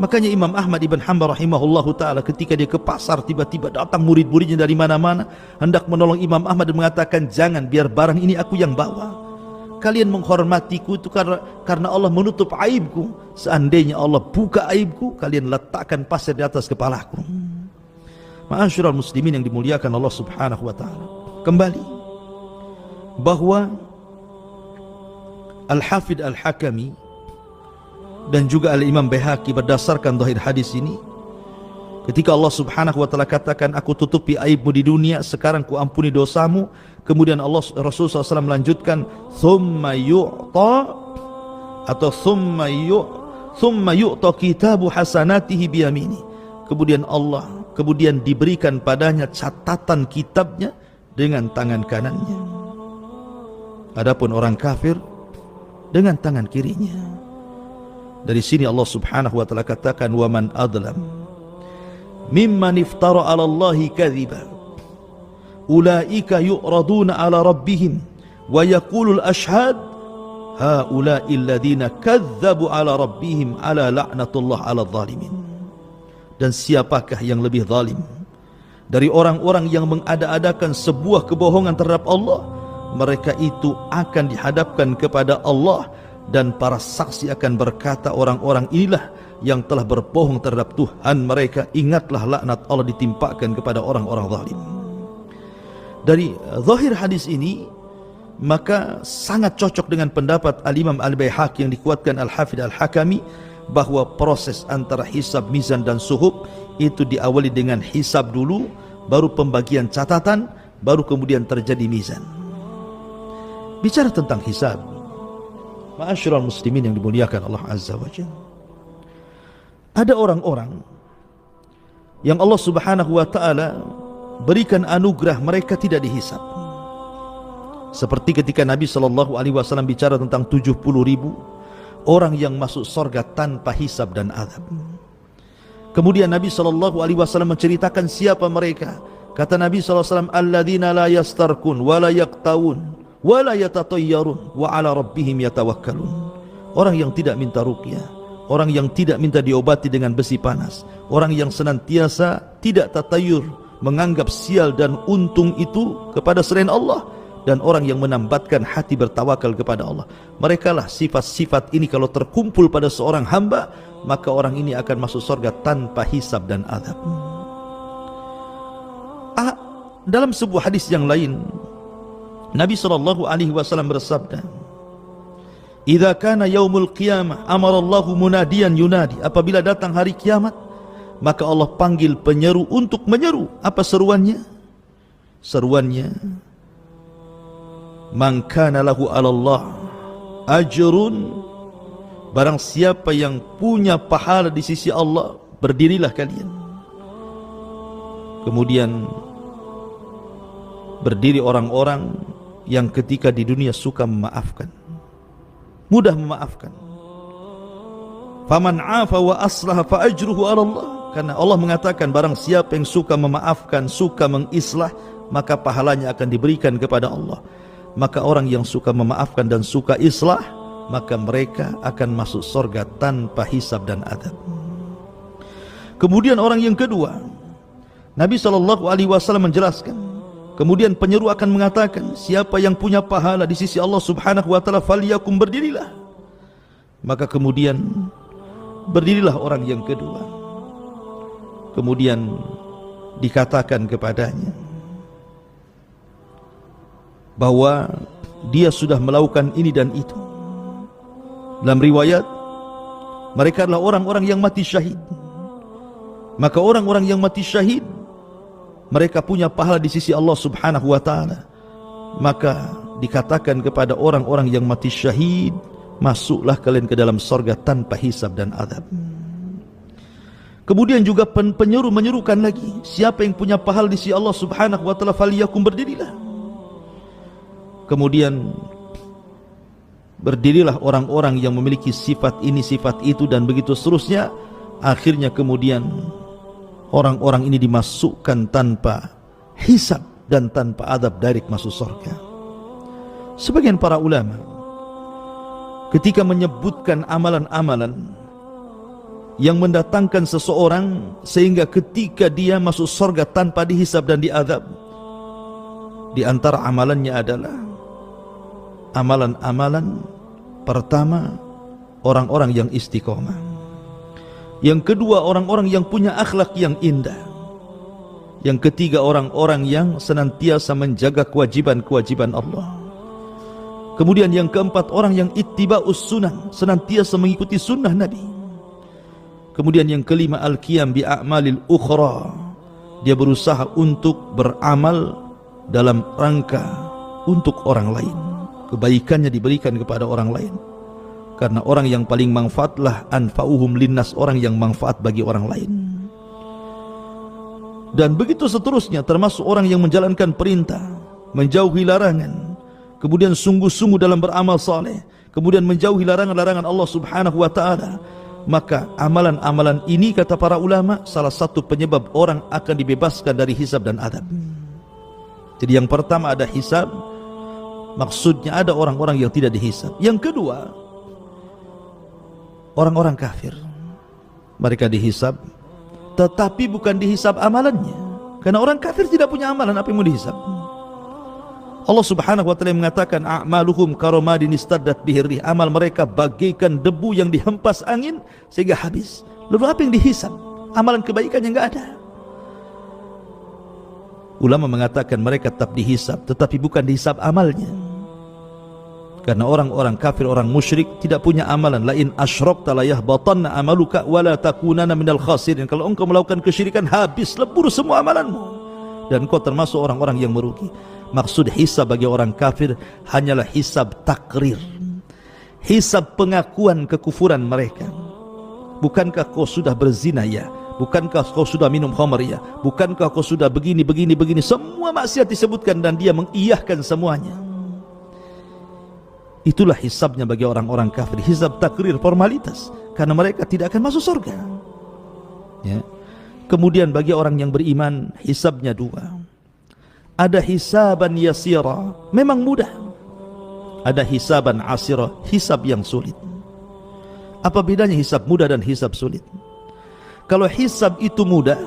Makanya Imam Ahmad ibn Hanbal rahimahullahu ta'ala ketika dia ke pasar, tiba-tiba datang murid-muridnya dari mana-mana hendak menolong Imam Ahmad dan mengatakan, jangan, biar barang ini aku yang bawa. Kalian menghormatiku itu karena Allah menutup aibku. Seandainya Allah buka aibku, kalian letakkan pasir di atas kepalaku. Ma'asyiral muslimin yang dimuliakan Allah subhanahu wa ta'ala, kembali bahwa Al-Hafidh Al-Hakami dan juga Al-Imam Baihaqi berdasarkan zahir hadis ini, ketika Allah subhanahu wa ta'ala katakan, aku tutupi aibmu di dunia, sekarang ku ampuni dosamu. Kemudian Rasulullah SAW melanjutkan, thumma yu'ta atau thumma yu'ta kitabu hasanatihi biyamini. Kemudian diberikan padanya catatan kitabnya dengan tangan kanannya. Adapun orang kafir dengan tangan kirinya. Dari sini Allah subhanahu wa ta'ala katakan, wa man adlam mimman iftara 'ala Allahi kadhiba ulaika yu'raduna 'ala rabbihim wa yaqulul ashhad haula'i alladhina kadzabu 'ala rabbihim ala la'natullah 'ala dhalimin. Dan siapakah yang lebih zalim dari orang-orang yang mengada-adakan sebuah kebohongan terhadap Allah? Mereka itu akan dihadapkan kepada Allah dan para saksi akan berkata, orang-orang inilah yang telah berbohong terhadap Tuhan mereka. Ingatlah laknat Allah ditimpakan kepada orang-orang zalim. Dari zahir hadis ini, maka sangat cocok dengan pendapat Al-Imam Al-Baihaqi yang dikuatkan Al-Hafidh Al-Hakami, bahwa proses antara hisab, mizan dan suhub itu diawali dengan hisab dulu, baru pembagian catatan, baru kemudian terjadi mizan. Bicara tentang hisab, ma'asyiral muslimin yang dimuliakan Allah Azza wa Jalla, ada orang-orang yang Allah subhanahu wa ta'ala berikan anugerah mereka tidak dihisab. Seperti ketika Nabi SAW bicara tentang 70.000 orang yang masuk surga tanpa hisab dan azab. Kemudian Nabi SAW menceritakan siapa mereka. Kata Nabi SAW, alladzina la yastarkun wa la yaqtawun wa la yatatayyarun wa ala rabbihim yatawakkalun. Orang yang tidak minta ruqyah, orang yang tidak minta diobati dengan besi panas, orang yang senantiasa tidak tatayur, menganggap sial dan untung itu kepada selain Allah, dan orang yang menambatkan hati bertawakal kepada Allah. Merekalah sifat-sifat ini kalau terkumpul pada seorang hamba, maka orang ini akan masuk surga tanpa hisab dan azab. Dalam sebuah hadis yang lain, Nabi SAW bersabda, idza kana yaumul qiyamah amara Allahu munadiyan yunadi. Apabila datang hari kiamat, maka Allah panggil penyeru untuk menyeru. Apa seruannya? Seruannya, man kana lahu 'ala Allah ajrun, barang siapa yang punya pahala di sisi Allah, berdirilah kalian. Kemudian berdiri orang-orang yang ketika di dunia suka memaafkan, mudah memaafkan. Faman 'afa wa aslaha fa ajruhu 'ala Allah. Karena Allah mengatakan, barang siapa yang suka memaafkan, suka mengislah, maka pahalanya akan diberikan kepada Allah. Maka orang yang suka memaafkan dan suka islah, maka mereka akan masuk surga tanpa hisab dan adab. Kemudian orang yang kedua, Nabi SAW menjelaskan, kemudian penyeru akan mengatakan, siapa yang punya pahala di sisi Allah subhanahu wa ta'ala, falyakum, berdirilah. Maka kemudian berdirilah orang yang kedua. Kemudian dikatakan kepadanya bahwa dia sudah melakukan ini dan itu. Dalam riwayat, mereka adalah orang-orang yang mati syahid. Maka orang-orang yang mati syahid, mereka punya pahala di sisi Allah subhanahu wa ta'ala. Maka dikatakan kepada orang-orang yang mati syahid, masuklah kalian ke dalam surga tanpa hisab dan azab. Kemudian juga penyeru menyerukan lagi, siapa yang punya pahala di sisi Allah subhanahu wa ta'ala, faliyakum, berdirilah. Kemudian berdirilah orang-orang yang memiliki sifat ini, sifat itu, dan begitu seterusnya. Akhirnya kemudian orang-orang ini dimasukkan tanpa hisab dan tanpa adab, direct masuk surga. Sebagian para ulama ketika menyebutkan amalan-amalan yang mendatangkan seseorang sehingga ketika dia masuk surga tanpa dihisab dan diadab, di antara amalannya adalah amalan-amalan pertama, orang-orang yang istiqomah. Yang kedua, orang-orang yang punya akhlak yang indah. Yang ketiga, orang-orang yang senantiasa menjaga kewajiban-kewajiban Allah. Kemudian yang keempat, orang yang ittiba'us sunnah, senantiasa mengikuti sunnah Nabi. Kemudian yang kelima, al-qiyam bi'a'malil ukhra, dia berusaha untuk beramal dalam rangka untuk orang lain. Kebaikannya diberikan kepada orang lain, karena orang yang paling manfaatlah anfa'uhum linnas, orang yang manfaat bagi orang lain. Dan begitu seterusnya, termasuk orang yang menjalankan perintah, menjauhi larangan, kemudian sungguh-sungguh dalam beramal saleh, kemudian menjauhi larangan-larangan Allah Subhanahu wa ta'ala. Maka amalan-amalan ini, kata para ulama, salah satu penyebab orang akan dibebaskan dari hisab dan adab. Jadi yang pertama ada hisab, maksudnya ada orang-orang yang tidak dihisab. Yang kedua, orang-orang kafir, mereka dihisab, tetapi bukan dihisab amalannya, karena orang kafir tidak punya amalan, apa yang mau dihisab? Allah Subhanahu wa ta'ala mengatakan, a'maluhum karamadin istaddat bihirrih, amal mereka bagaikan debu yang dihempas angin sehingga habis. Lalu apa yang dihisab? Amalan kebaikan yang enggak ada. Ulama mengatakan mereka tetap dihisab, tetapi bukan dihisab amalnya, karena orang-orang kafir, orang musyrik tidak punya amalan. Lain asyrakta la yahbatanna amaluka wa la takunanna minal khasirin. Kalau engkau melakukan kesyirikan, habis, lebur semua amalanmu, dan kau termasuk orang-orang yang merugi. Maksud hisab bagi orang kafir hanyalah hisab takrir, hisab pengakuan kekufuran mereka. Bukankah kau sudah berzina ya? Bukankah kau sudah minum khamar ya? Bukankah kau sudah begini, semua maksiat disebutkan dan dia mengiyahkan semuanya. Itulah hisabnya bagi orang-orang kafir, hisab takrir, formalitas, karena mereka tidak akan masuk surga. Ya. Kemudian bagi orang yang beriman, hisabnya dua. Ada hisaban yasira, memang mudah. Ada hisaban asira, hisab yang sulit. Apa bedanya hisab mudah dan hisab sulit? Kalau hisab itu mudah,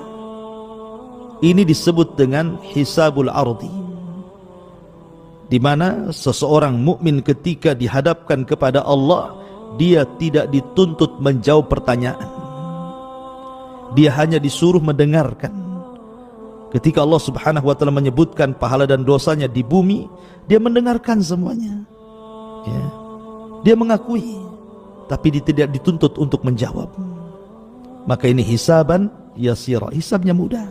ini disebut dengan hisabul ardi, di mana seseorang mukmin ketika dihadapkan kepada Allah, dia tidak dituntut menjawab pertanyaan, dia hanya disuruh mendengarkan. Ketika Allah Subhanahu wa ta'ala menyebutkan pahala dan dosanya di bumi, dia mendengarkan semuanya, ya. Dia mengakui, tapi dia tidak dituntut untuk menjawab. Maka ini hisaban yasira, hisabnya mudah.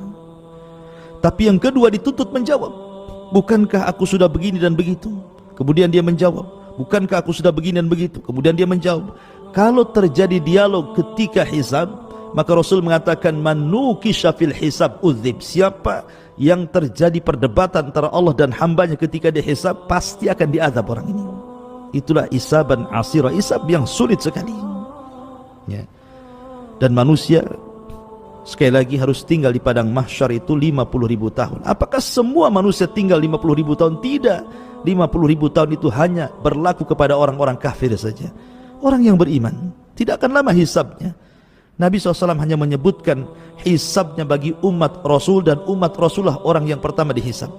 Tapi yang kedua dituntut menjawab. Bukankah aku sudah begini dan begitu? Kemudian dia menjawab. Bukankah aku sudah begini dan begitu? Kemudian dia menjawab. Kalau terjadi dialog ketika hisab, maka Rasul mengatakan, man nukisha fil hisab udzib. Siapa yang terjadi perdebatan antara Allah dan hambanya ketika dihisab, pasti akan diazab orang ini. Itulah hisaban asira, hisab yang sulit sekali, ya. Dan manusia sekali lagi harus tinggal di padang mahsyar itu 50.000 tahun. Apakah semua manusia tinggal 50.000 tahun? Tidak. 50.000 tahun itu hanya berlaku kepada orang-orang kafir saja. Orang yang beriman tidak akan lama hisabnya. Nabi SAW hanya menyebutkan hisabnya bagi umat Rasul, dan umat Rasulullah orang yang pertama dihisab.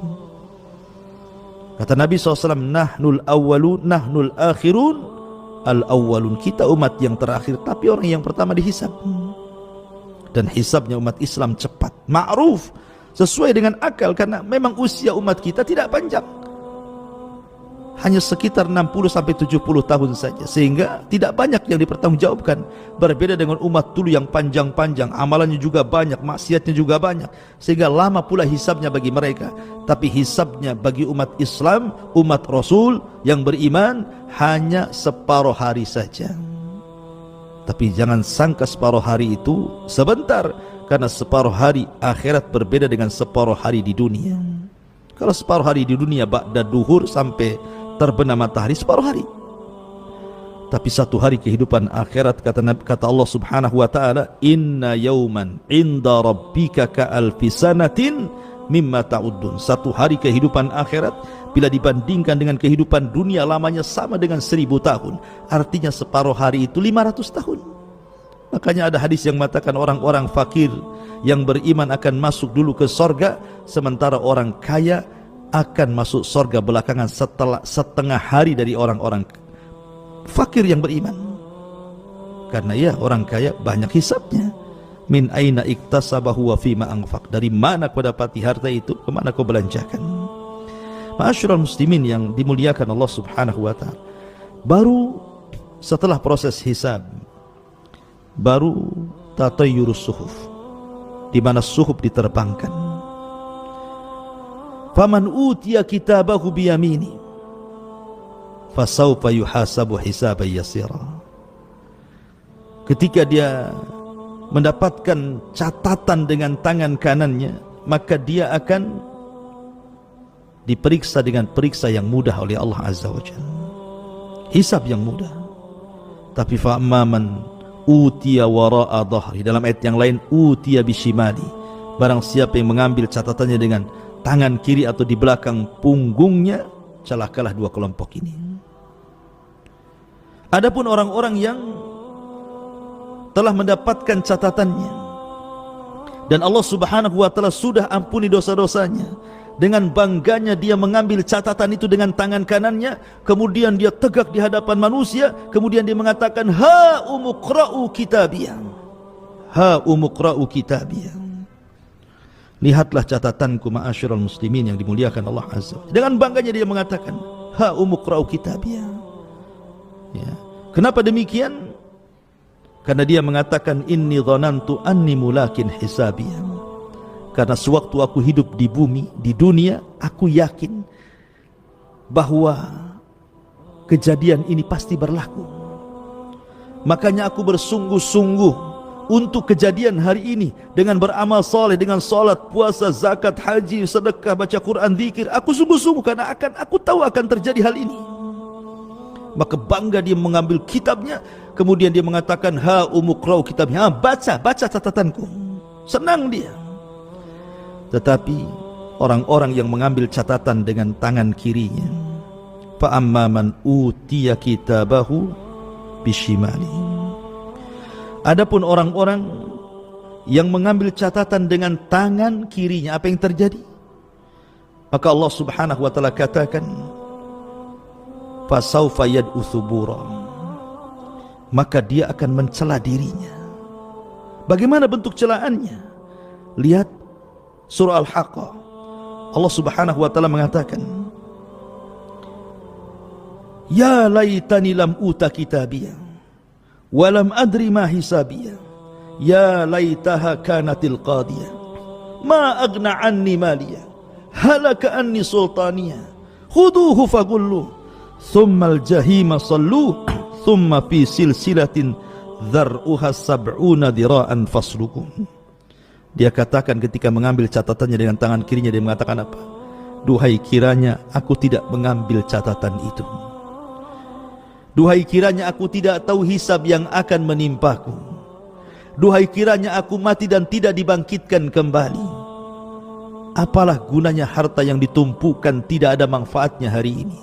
Kata Nabi SAW, nahnul awwalun, nahnul akhirun, al-awwalun. Kita umat yang terakhir, tapi orang yang pertama dihisab. Dan hisabnya umat Islam cepat, ma'ruf, sesuai dengan akal, karena memang usia umat kita tidak panjang, hanya sekitar 60-70 tahun saja, sehingga tidak banyak yang dipertanggungjawabkan. Berbeda dengan umat dulu yang panjang-panjang, amalannya juga banyak, maksiatnya juga banyak, sehingga lama pula hisabnya bagi mereka. Tapi hisabnya bagi umat Islam, umat Rasul yang beriman, hanya separuh hari saja. Tapi jangan sangka separuh hari itu sebentar, karena separuh hari akhirat berbeda dengan separuh hari di dunia. Kalau separuh hari di dunia ba'da duhur sampai terbenam matahari, separuh hari. Tapi satu hari kehidupan akhirat, kata Allah Subhanahu wa taala, inna yauman inda rabbika ka alfi sanatin mimma ta'uddun. Satu hari kehidupan akhirat bila dibandingkan dengan kehidupan dunia lamanya sama dengan 1000 tahun. Artinya separuh hari itu 500 tahun. Makanya ada hadis yang mengatakan orang-orang fakir yang beriman akan masuk dulu ke sorga, sementara orang kaya akan masuk sorga belakangan setelah setengah hari dari orang-orang fakir yang beriman. Karena ya, orang kaya banyak hisabnya. Min aina iktasabahu wa fima anfaq. Dari mana kau dapati harta itu, kemana kau belanjakan. Ma'asyiral muslimin yang dimuliakan Allah Subhanahu wa ta'ala, baru setelah proses hisab, baru tatayyurus suhuf, di mana suhuf diterbangkan. Faman utiya kitabahu biyamini fasawfa yuhasabu hisaban yasira. Ketika dia mendapatkan catatan dengan tangan kanannya, maka dia akan diperiksa dengan periksa yang mudah oleh Allah Azza wa Jalla. Hisab yang mudah. Tapi fa'amman utiya wara'a dhahri, dalam ayat yang lain utiya bishimali, barang siapa yang mengambil catatannya dengan tangan kiri atau di belakang punggungnya, celakalah dua kelompok ini. Adapun orang-orang yang telah mendapatkan catatannya dan Allah Subhanahu wa ta'ala sudah ampuni dosa-dosanya, dengan bangganya dia mengambil catatan itu dengan tangan kanannya, kemudian dia tegak di hadapan manusia, kemudian dia mengatakan, ha umuqra'u kitabiyah, ha umuqra'u kitabiyah, lihatlah catatanku ma'asyiral muslimin yang dimuliakan Allah Azza wa Jalla. Dengan bangganya dia mengatakan, ha umuqra'u kitabiyah. Ya. Kenapa demikian? Karena dia mengatakan, inni dhanantu anni mulakin hisabiyah. Karena sewaktu aku hidup di bumi, di dunia, aku yakin bahwa kejadian ini pasti berlaku. Makanya aku bersungguh-sungguh untuk kejadian hari ini dengan beramal soleh, dengan salat, puasa, zakat, haji, sedekah, baca Quran, zikir. Aku sungguh-sungguh karena aku tahu akan terjadi hal ini. Maka bangga dia mengambil kitabnya, kemudian dia mengatakan, ha umuqra'u kitabnya, baca catatanku. Senang dia. Tetapi orang-orang yang mengambil catatan dengan tangan kirinya, fa amma man utiya kitabahu bishimali. Adapun orang-orang yang mengambil catatan dengan tangan kirinya, apa yang terjadi? Maka Allah Subhanahu wa ta'ala katakan, fasawfa yad'u thubura, maka dia akan mencela dirinya. Bagaimana bentuk celaannya? Lihat surah Al-Haqqah. Allah Subhanahu wa ta'ala mengatakan, ya laitani lam uta kitabiyah wa lam adri ma hisabiyah, ya laitaha kanatil qadiyah ma aghna anni maliyah halaka anni sultaniyah khuduhu fagulluh thummal jahima salluh thumma fi silsilatin dhar'uha sab'una dira'an faslukuh. Dia katakan ketika mengambil catatannya dengan tangan kirinya, dia mengatakan apa? Duhai kiranya aku tidak mengambil catatan itu. Duhai kiranya aku tidak tahu hisab yang akan menimpaku. Duhai kiranya aku mati dan tidak dibangkitkan kembali. Apalah gunanya harta yang ditumpukan, tidak ada manfaatnya hari ini.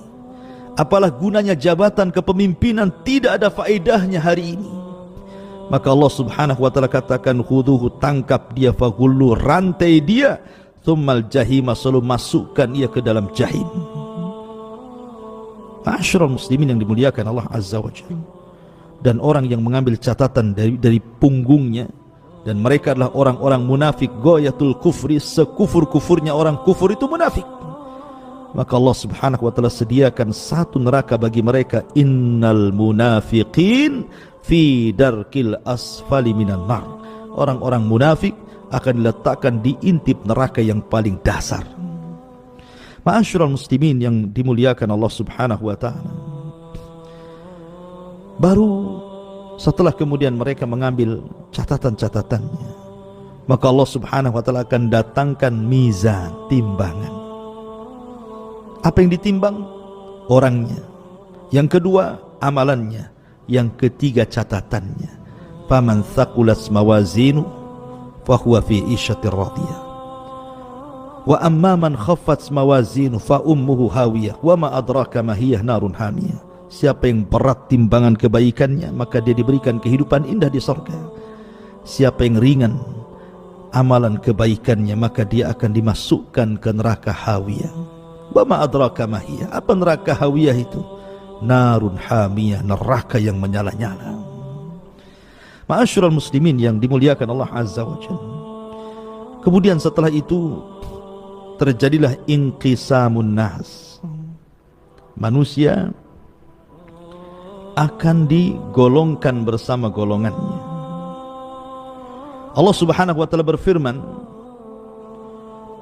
Apalah gunanya jabatan kepemimpinan, tidak ada faedahnya hari ini. Maka Allah Subhanahu wa ta'ala katakan, khuduhu, tangkap dia, fagullu, rantai dia, thummal jahima, selalu masukkan ia ke dalam jahim. Ma'asyiral muslimin yang dimuliakan Allah Azza wa Jalla. Dan orang yang mengambil catatan dari punggungnya, dan mereka adalah orang-orang munafik, ghayatul kufri, sekufur-kufurnya orang kufur itu munafik. Maka Allah Subhanahu wa ta'ala sediakan satu neraka bagi mereka, innal munafiqin fi darkil asfali minan nar. Orang-orang munafik akan diletakkan di intip neraka yang paling dasar. Ma'asyiral muslimin yang dimuliakan Allah Subhanahu wa ta'ala, baru setelah kemudian mereka mengambil catatan-catatannya, maka Allah Subhanahu wa ta'ala akan datangkan mizan, timbangan. Apa yang ditimbang? Orangnya. Yang kedua, amalannya. yang ketiga catatannya, faman thaqulat mawazinu fahuwa fi isyatir radiyah, wa amma man khaffat mawazinu fa ummuhu hawiyah wa ma adraka ma hiya narun hamiyah. Siapa yang berat timbangan kebaikannya, maka dia diberikan kehidupan indah di surga. Siapa yang ringan amalan kebaikannya, maka dia akan dimasukkan ke neraka hawiyah. Wa ma adraka ma hiya, apa neraka hawiyah itu? Narun hamiyah, neraka yang menyala-nyala. Ma'asyiral muslimin yang dimuliakan Allah Azza wa Jalla. Kemudian setelah itu terjadilah inqisamun nas. Manusia akan digolongkan bersama golongannya. Allah Subhanahu wa taala berfirman,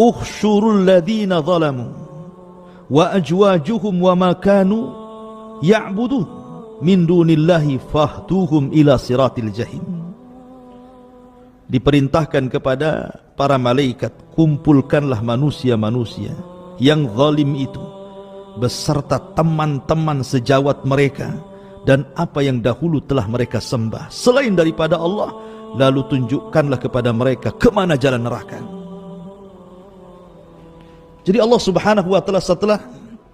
"Ukhsyurul ladzina zalamu wa ajwajuhum wa ma kanu ya'budun min dunillahi fahduhum ila siratil jahim." Diperintahkan kepada para malaikat, kumpulkanlah manusia-manusia yang zalim itu beserta teman-teman sejawat mereka dan apa yang dahulu telah mereka sembah selain daripada Allah, lalu tunjukkanlah kepada mereka kemana jalan neraka. Jadi Allah Subhanahu wa taala setelah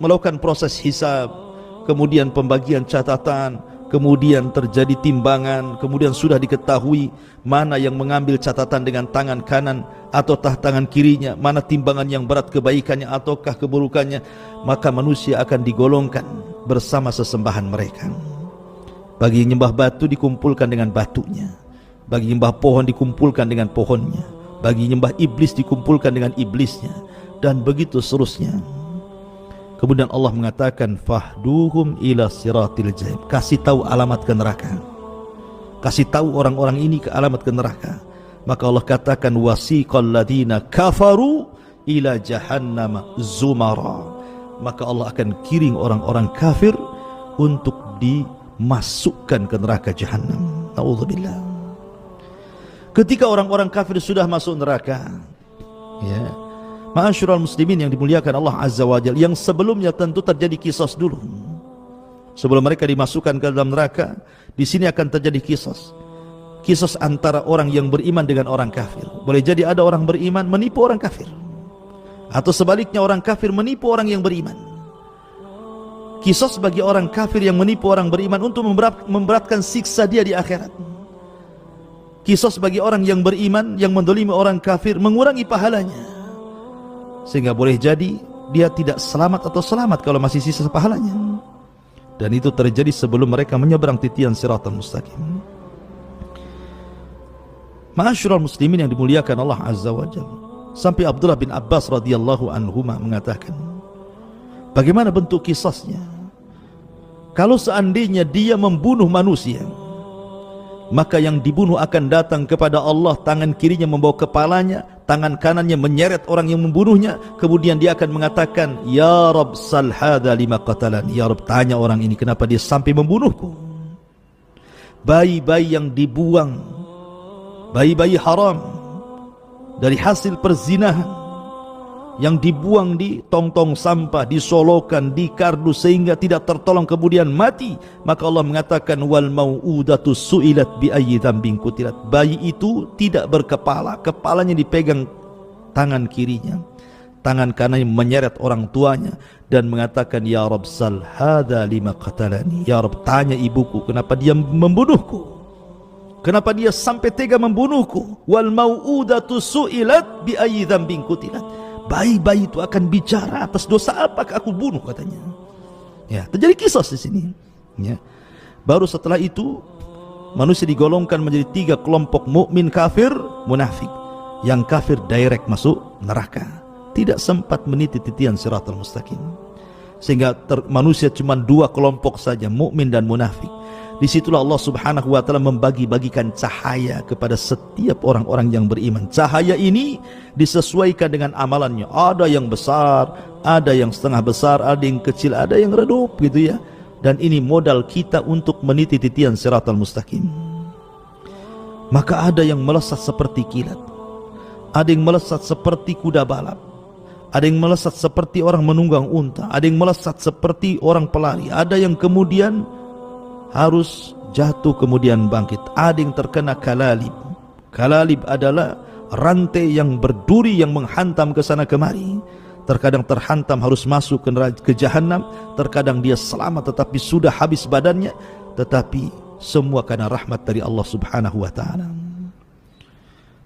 melakukan proses hisab, kemudian pembagian catatan, kemudian terjadi timbangan, kemudian sudah diketahui mana yang mengambil catatan dengan tangan kanan ataukah tangan kirinya, mana timbangan yang berat kebaikannya ataukah keburukannya, maka manusia akan digolongkan bersama sesembahan mereka. Bagi nyembah batu dikumpulkan dengan batunya, bagi nyembah pohon dikumpulkan dengan pohonnya, bagi nyembah iblis dikumpulkan dengan iblisnya, dan begitu seterusnya. Kemudian Allah mengatakan, fahduhum ila siratil jahim, kasih tahu alamat ke neraka, kasih tahu orang-orang ini ke alamat ke neraka. Maka Allah katakan, wasiqal ladina kafaru ila jahannam zumara, maka Allah akan kiring orang-orang kafir untuk dimasukkan ke neraka jahannam. Na'udzubillah. Ketika orang-orang kafir sudah masuk neraka, ya, ma'asyiral muslimin yang dimuliakan Allah Azza wa Jalla, yang sebelumnya tentu terjadi kisos dulu. Sebelum mereka dimasukkan ke dalam neraka, di sini akan terjadi kisos. Kisos antara orang yang beriman dengan orang kafir. Boleh jadi ada orang beriman menipu orang kafir, atau sebaliknya orang kafir menipu orang yang beriman. Kisos bagi orang kafir yang menipu orang beriman untuk memberatkan siksa dia di akhirat. Kisos bagi orang yang beriman yang mendolimi orang kafir mengurangi pahalanya, sehingga boleh jadi dia tidak selamat atau selamat kalau masih sisa pahalanya. Dan itu terjadi sebelum mereka menyeberang titian siratal mustaqim. Ma'asyiral muslimin yang dimuliakan Allah Azza wa Jalla, sampai Abdullah bin Abbas radhiyallahu anhuma mengatakan, bagaimana bentuk kisasnya? Kalau seandainya dia membunuh manusia, maka yang dibunuh akan datang kepada Allah, tangan kirinya membawa kepalanya, tangan kanannya menyeret orang yang membunuhnya, kemudian dia akan mengatakan, ya Rabb sal hadza lima qatalani, ya Rabb, tanya orang ini kenapa dia sampai membunuhku. Bayi-bayi yang dibuang, bayi-bayi haram dari hasil perzinahan, yang dibuang di tong-tong sampah, disolokan, di kardus sehingga tidak tertolong kemudian mati, maka Allah mengatakan, wal mau'udatu su'ilat bi ayyi dzambin qutilat. Bayi itu tidak berkepala, kepalanya dipegang tangan kirinya, tangan kanannya menyeret orang tuanya dan mengatakan, ya Rabb sal hadza lima qatalani, ya Rabb, tanya ibuku kenapa dia membunuhku, kenapa dia sampai tega membunuhku. Wal mau'udatu su'ilat bi ayyi dzambin qutilat. Bayi-bayi itu akan bicara, atas dosa apakah aku bunuh, katanya. Ya, terjadi kisah di sini. Ya. Baru setelah itu manusia digolongkan menjadi 3 kelompok, mukmin, kafir, munafik. Yang kafir direct masuk neraka, tidak sempat meniti titian siratal mustaqim. Sehingga manusia cuma 2 kelompok saja, mukmin dan munafik. Disitulah Allah Subhanahu wa ta'ala membagi-bagikan cahaya kepada setiap orang-orang yang beriman. Cahaya ini disesuaikan dengan amalannya. Ada yang besar, ada yang setengah besar, ada yang kecil, ada yang redup, gitu ya. Dan ini modal kita untuk meniti titian siratal mustaqim. Maka ada yang melesat seperti kilat, ada yang melesat seperti kuda balap, ada yang melesat seperti orang menunggang unta, ada yang melesat seperti orang pelari, ada yang kemudian harus jatuh kemudian bangkit. Ada yang terkena kalalib. Kalalib adalah rantai yang berduri yang menghantam ke sana kemari. Terkadang terhantam harus masuk ke jahanam, terkadang dia selamat tetapi sudah habis badannya, tetapi semua karena rahmat dari Allah Subhanahu wa taala.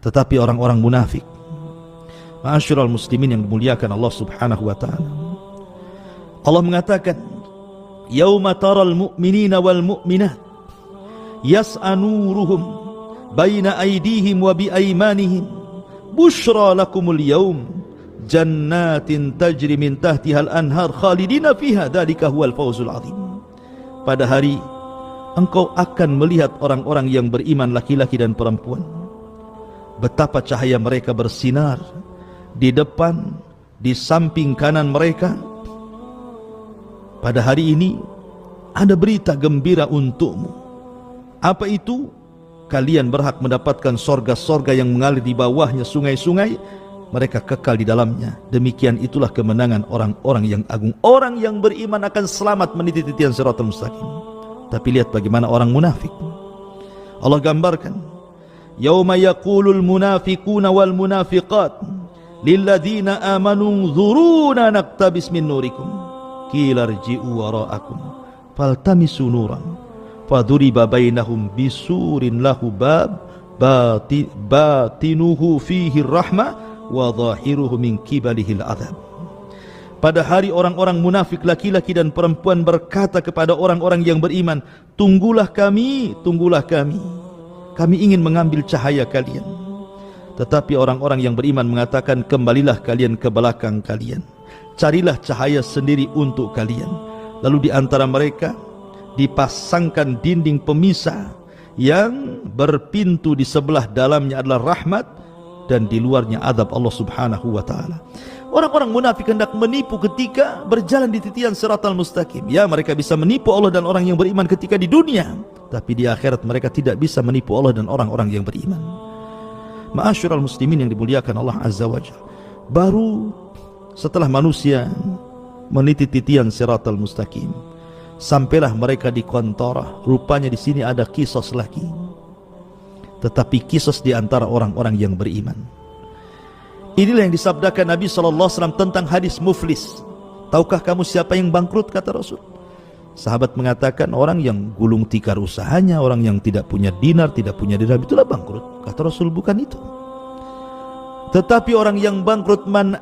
Tetapi orang-orang munafik, ma'asyiral muslimin yang dimuliakan Allah Subhanahu wa taala, Allah mengatakan, yauma taral mu'minina wal mu'minat yas'a nuruhum baina aydihim wa bi aymanihim bushra lakumul yaum jannatin tajri min tahtihal anhar khalidina fiha dzalika huwal fawzul azim. Pada hari engkau akan melihat orang-orang yang beriman laki-laki dan perempuan, betapa cahaya mereka bersinar di depan, di samping kanan mereka. Pada hari ini ada berita gembira untukmu. Apa itu? Kalian berhak mendapatkan sorga-sorga yang mengalir di bawahnya sungai-sungai, mereka kekal di dalamnya. Demikian itulah kemenangan orang-orang yang agung. Orang yang beriman akan selamat meniti titian siratal mustaqim. Tapi lihat bagaimana orang munafik. Allah gambarkan, yauma yaqulul munafiquna wal munafiqat lilladzina amanu dzuruna naqtabis min nurikum qila irji'u wara'akum faltamisu nuran faduriba bainahum bisurin lahu bab batinuhu fihi rahmah wa zahiruhu min kibalihil azab. Pada hari orang-orang munafik laki-laki dan perempuan berkata kepada orang-orang yang beriman, tunggulah kami, kami ingin mengambil cahaya kalian. Tetapi orang-orang yang beriman mengatakan, kembalilah kalian ke belakang kalian, carilah cahaya sendiri untuk kalian. Lalu di antara mereka dipasangkan dinding pemisah yang berpintu, di sebelah dalamnya adalah rahmat dan di luarnya azab Allah Subhanahu wa taala. Orang-orang munafik hendak menipu ketika berjalan di titian siratal mustaqim. Ya, mereka bisa menipu Allah dan orang yang beriman ketika di dunia, tapi di akhirat mereka tidak bisa menipu Allah dan orang-orang yang beriman. Ma'asyiral muslimin yang dimuliakan Allah Azza wa Jalla, baru setelah manusia meniti titian siratal mustaqim, sampailah mereka di qantarah. Rupanya di sini ada kisos lagi, tetapi kisos di antara orang-orang yang beriman. Inilah yang disabdakan Nabi SAW tentang hadis muflis. Tahukah kamu siapa yang bangkrut, kata Rasul? Sahabat mengatakan, orang yang gulung tikar usahanya, orang yang tidak punya dinar, tidak punya dirham, itulah bangkrut. Kata Rasul, bukan itu. Tetapi orang yang bangkrut, man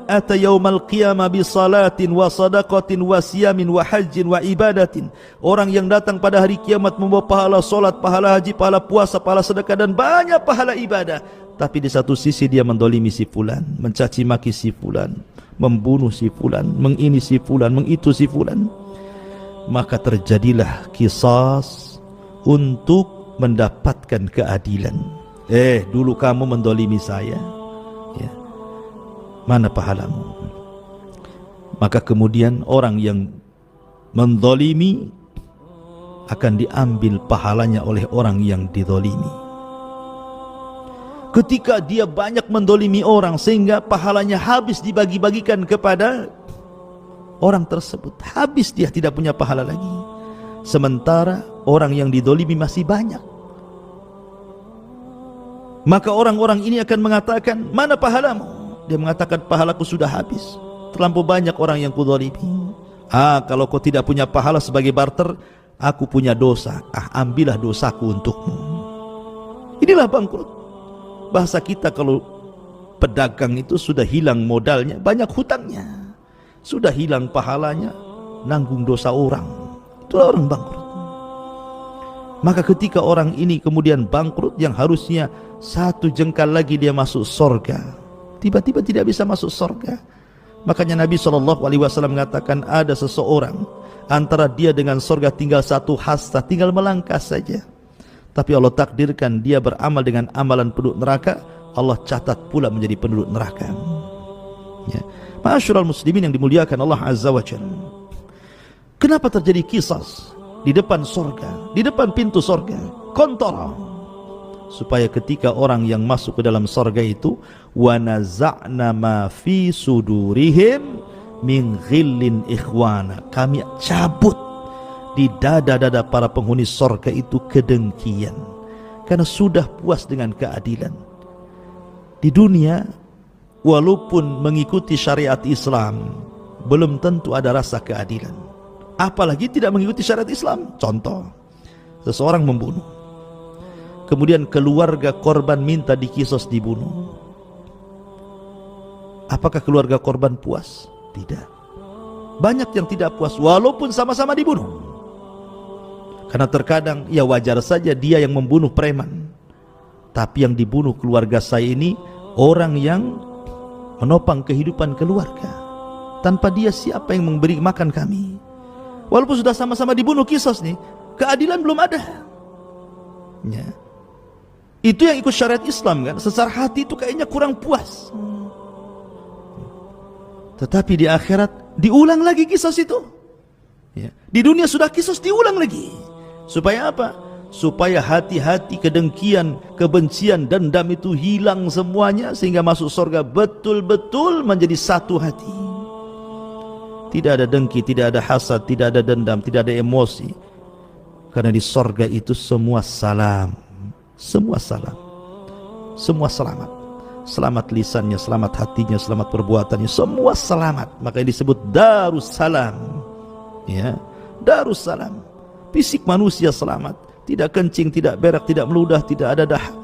ata yaumal qiyamah bi salatin wa sadaqatin wa siyamin wa hajjin wa ibadatin. Orang yang datang pada hari kiamat membawa pahala salat, pahala haji, pahala puasa, pahala sedekah dan banyak pahala ibadah. Tapi di satu sisi dia mendolimi si fulan, mencaci maki si fulan, membunuh si fulan, mengini si fulan, mengitu si fulan. Maka terjadilah kisas untuk mendapatkan keadilan. Dulu kamu mendolimi saya, ya, mana pahalamu? Maka kemudian orang yang mendolimi akan diambil pahalanya oleh orang yang didolimi. Ketika dia banyak mendolimi orang sehingga pahalanya habis dibagi-bagikan kepada orang tersebut, habis, dia tidak punya pahala lagi. Sementara orang yang didolimi masih banyak. Maka orang-orang ini akan mengatakan, mana pahalamu? Dia mengatakan, pahalaku sudah habis, terlampau banyak orang yang kudolimi. Kalau kau tidak punya pahala sebagai barter, aku punya dosa, ambillah dosaku untukmu. Inilah bangkrut. Bahasa kita kalau pedagang itu sudah hilang modalnya, banyak hutangnya, sudah hilang pahalanya, nanggung dosa orang, itulah orang bangkrut. Maka ketika orang ini kemudian bangkrut, yang harusnya satu jengkal lagi dia masuk sorga, tiba-tiba tidak bisa masuk sorga. Makanya Nabi SAW mengatakan, ada seseorang antara dia dengan sorga tinggal satu hasta, tinggal melangkah saja. Tapi Allah takdirkan dia beramal dengan amalan penduduk neraka, Allah catat pula menjadi penduduk neraka. Ya. Ma'asyiral muslimin yang dimuliakan Allah Azza wa Jalla, kenapa terjadi kisas di depan sorga, di depan pintu sorga, qantarah? Supaya ketika orang yang masuk ke dalam sorga itu, wa naza'na ma fi sudurihim min ghillin ikhwana, kami cabut di dada-dada para penghuni sorga itu kedengkian, karena sudah puas dengan keadilan. Di dunia, walaupun mengikuti syariat Islam, belum tentu ada rasa keadilan. Apalagi tidak mengikuti syariat Islam. Contoh, seseorang membunuh, kemudian keluarga korban minta dikisos dibunuh. Apakah keluarga korban puas? Tidak. Banyak yang tidak puas walaupun sama-sama dibunuh. Karena terkadang ya wajar saja dia yang membunuh preman, tapi yang dibunuh keluarga saya ini orang yang menopang kehidupan keluarga. Tanpa dia siapa yang memberi makan kami? Walaupun sudah sama-sama dibunuh kisos nih, keadilan belum ada ya. Itu yang ikut syariat Islam kan, secara hati itu kayaknya kurang puas. Tetapi di akhirat diulang lagi kisos itu ya. Di dunia sudah kisos, diulang lagi. Supaya apa? Supaya hati-hati kedengkian, kebencian, dendam itu hilang semuanya, sehingga masuk surga betul-betul menjadi satu hati. Tidak ada dengki, tidak ada hasad, tidak ada dendam, tidak ada emosi. Karena di surga itu semua salam, semua salam, semua selamat. Selamat lisannya, selamat hatinya, selamat perbuatannya, semua selamat. Makanya disebut Darussalam ya, Darussalam. Fisik manusia selamat, tidak kencing, tidak berak, tidak meludah, tidak ada dahak,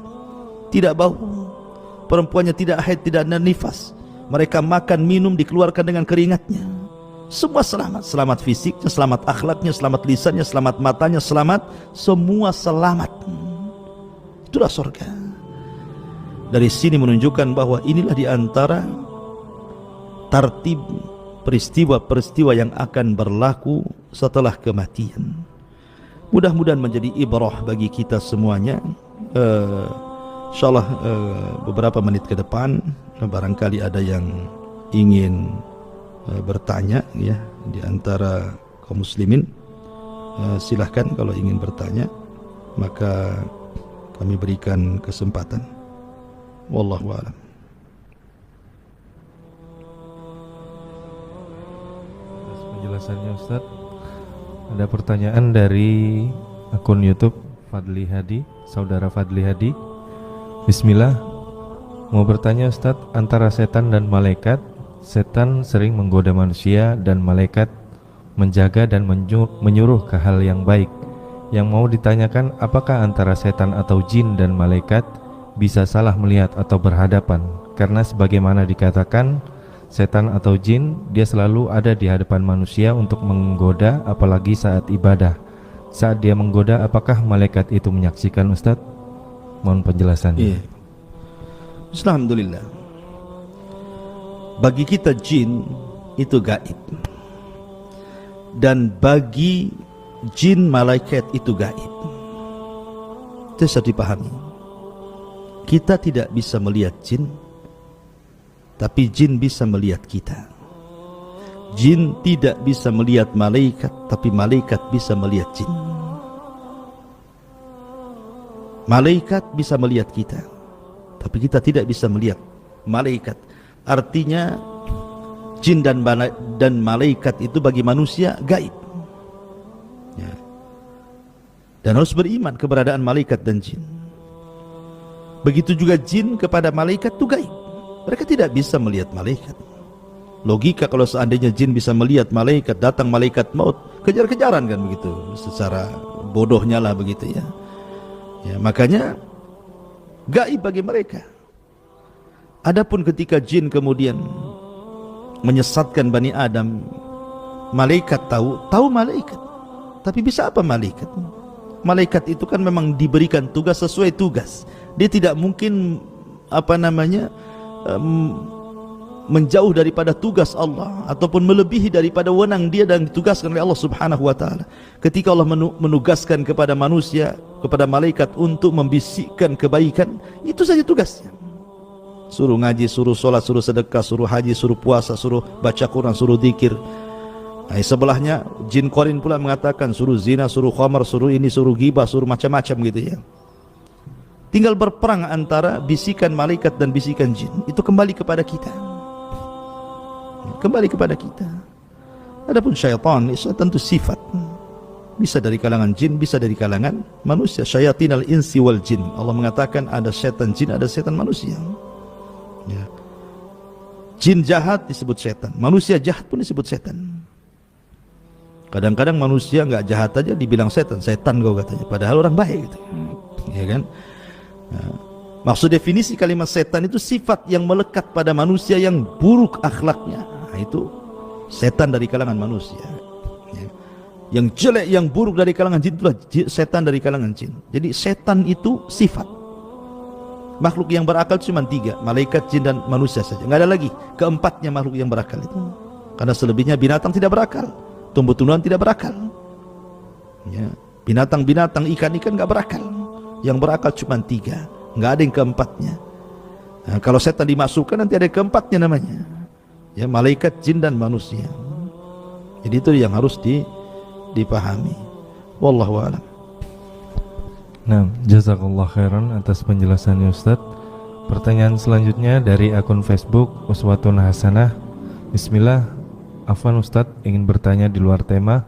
tidak bau. Perempuannya tidak haid, tidak ada nifas. Mereka makan, minum, dikeluarkan dengan keringatnya. Semua selamat. Selamat fisiknya, selamat akhlaknya, selamat lisannya, selamat matanya, selamat. Semua selamat. Itulah surga. Dari sini menunjukkan bahwa inilah diantara tartib peristiwa-peristiwa yang akan berlaku setelah kematian. Mudah-mudahan menjadi ibrah bagi kita semuanya. InsyaAllah beberapa menit ke depan barangkali ada yang ingin bertanya ya, di antara kaum muslimin. Silahkan kalau ingin bertanya, maka kami berikan kesempatan. Wallahu a'lam.
Atas penjelasannya Ustaz. Ada pertanyaan dari akun YouTube Fadli Hadi, saudara Fadli Hadi. Bismillah, mau bertanya Ustadz, antara setan dan malaikat, setan sering menggoda manusia dan malaikat menjaga dan menyuruh ke hal yang baik. Yang mau ditanyakan, apakah antara setan atau jin dan malaikat bisa salah melihat atau berhadapan? Karena sebagaimana dikatakan, setan atau jin dia selalu ada di hadapan manusia untuk menggoda, apalagi saat ibadah. Saat dia menggoda, apakah malaikat itu menyaksikan Ustadz? Mohon penjelasannya.
Alhamdulillah. Bagi kita jin itu gaib, dan bagi jin malaikat itu gaib. Itu harus dipahami. Kita tidak bisa melihat jin, tapi jin bisa melihat kita. Jin tidak bisa melihat malaikat, tapi malaikat bisa melihat jin. Malaikat bisa melihat kita, tapi kita tidak bisa melihat malaikat. Artinya jin dan malaikat itu bagi manusia gaib ya. Dan harus beriman keberadaan malaikat dan jin. Begitu juga jin kepada malaikat itu gaib. Mereka tidak bisa melihat malaikat. Logika kalau seandainya jin bisa melihat malaikat, datang malaikat maut, kejar-kejaran kan begitu, secara bodohnya lah begitu ya. Ya, makanya gaib bagi mereka. Adapun ketika jin kemudian menyesatkan Bani Adam, malaikat tahu malaikat. Tapi bisa apa malaikat? Malaikat itu kan memang diberikan tugas sesuai tugas. Dia tidak mungkin menjauh daripada tugas Allah ataupun melebihi daripada wewenang dia dan ditugaskan oleh Allah Subhanahu wa taala. Ketika Allah menugaskan kepada manusia, kepada malaikat untuk membisikkan kebaikan, itu saja tugasnya. Suruh ngaji, suruh sholat, suruh sedekah, suruh haji, suruh puasa, suruh baca Quran, suruh zikir. Nah, sebelahnya jin qarin pula mengatakan suruh zina, suruh khamar, suruh ini, suruh ghibah, suruh macam-macam gitu ya. Tinggal berperang antara bisikan malaikat dan bisikan jin. Itu kembali kepada kita. Kembali kepada kita. Adapun syaitan itu tentu sifat. Bisa dari kalangan jin, bisa dari kalangan manusia. Syayatinal insi wal jin. Allah mengatakan ada setan jin, ada setan manusia. Ya. Jin jahat disebut setan, manusia jahat pun disebut setan. Kadang-kadang manusia nggak jahat aja dibilang setan, setan kau katanya, padahal orang baik gitu. Ya kan? Nah, maksud definisi kalimat setan itu sifat yang melekat pada manusia yang buruk akhlaknya. Nah, itu setan dari kalangan manusia. Ya. Yang jelek, yang buruk dari kalangan jin itulah setan dari kalangan jin. Jadi setan itu sifat. Makhluk yang berakal cuma 3, malaikat, jin dan manusia saja. Nggak ada lagi keempatnya makhluk yang berakal itu. Karena selebihnya binatang tidak berakal, tumbuh-tumbuhan tidak berakal. Ya. Binatang-binatang, ikan-ikan nggak berakal. Yang berakal cuma 3, nggak ada yang keempatnya. Nah, kalau setan dimasukkan nanti ada keempatnya namanya. Ya, malaikat, jin dan manusia. Jadi itu yang harus dipahami. Wallahu a'lam.
Nah, jazakallah khairan atas penjelasannya Ustaz. Pertanyaan selanjutnya dari akun Facebook Uswatun Hasanah. Bismillah, afwan Ustaz, ingin bertanya di luar tema.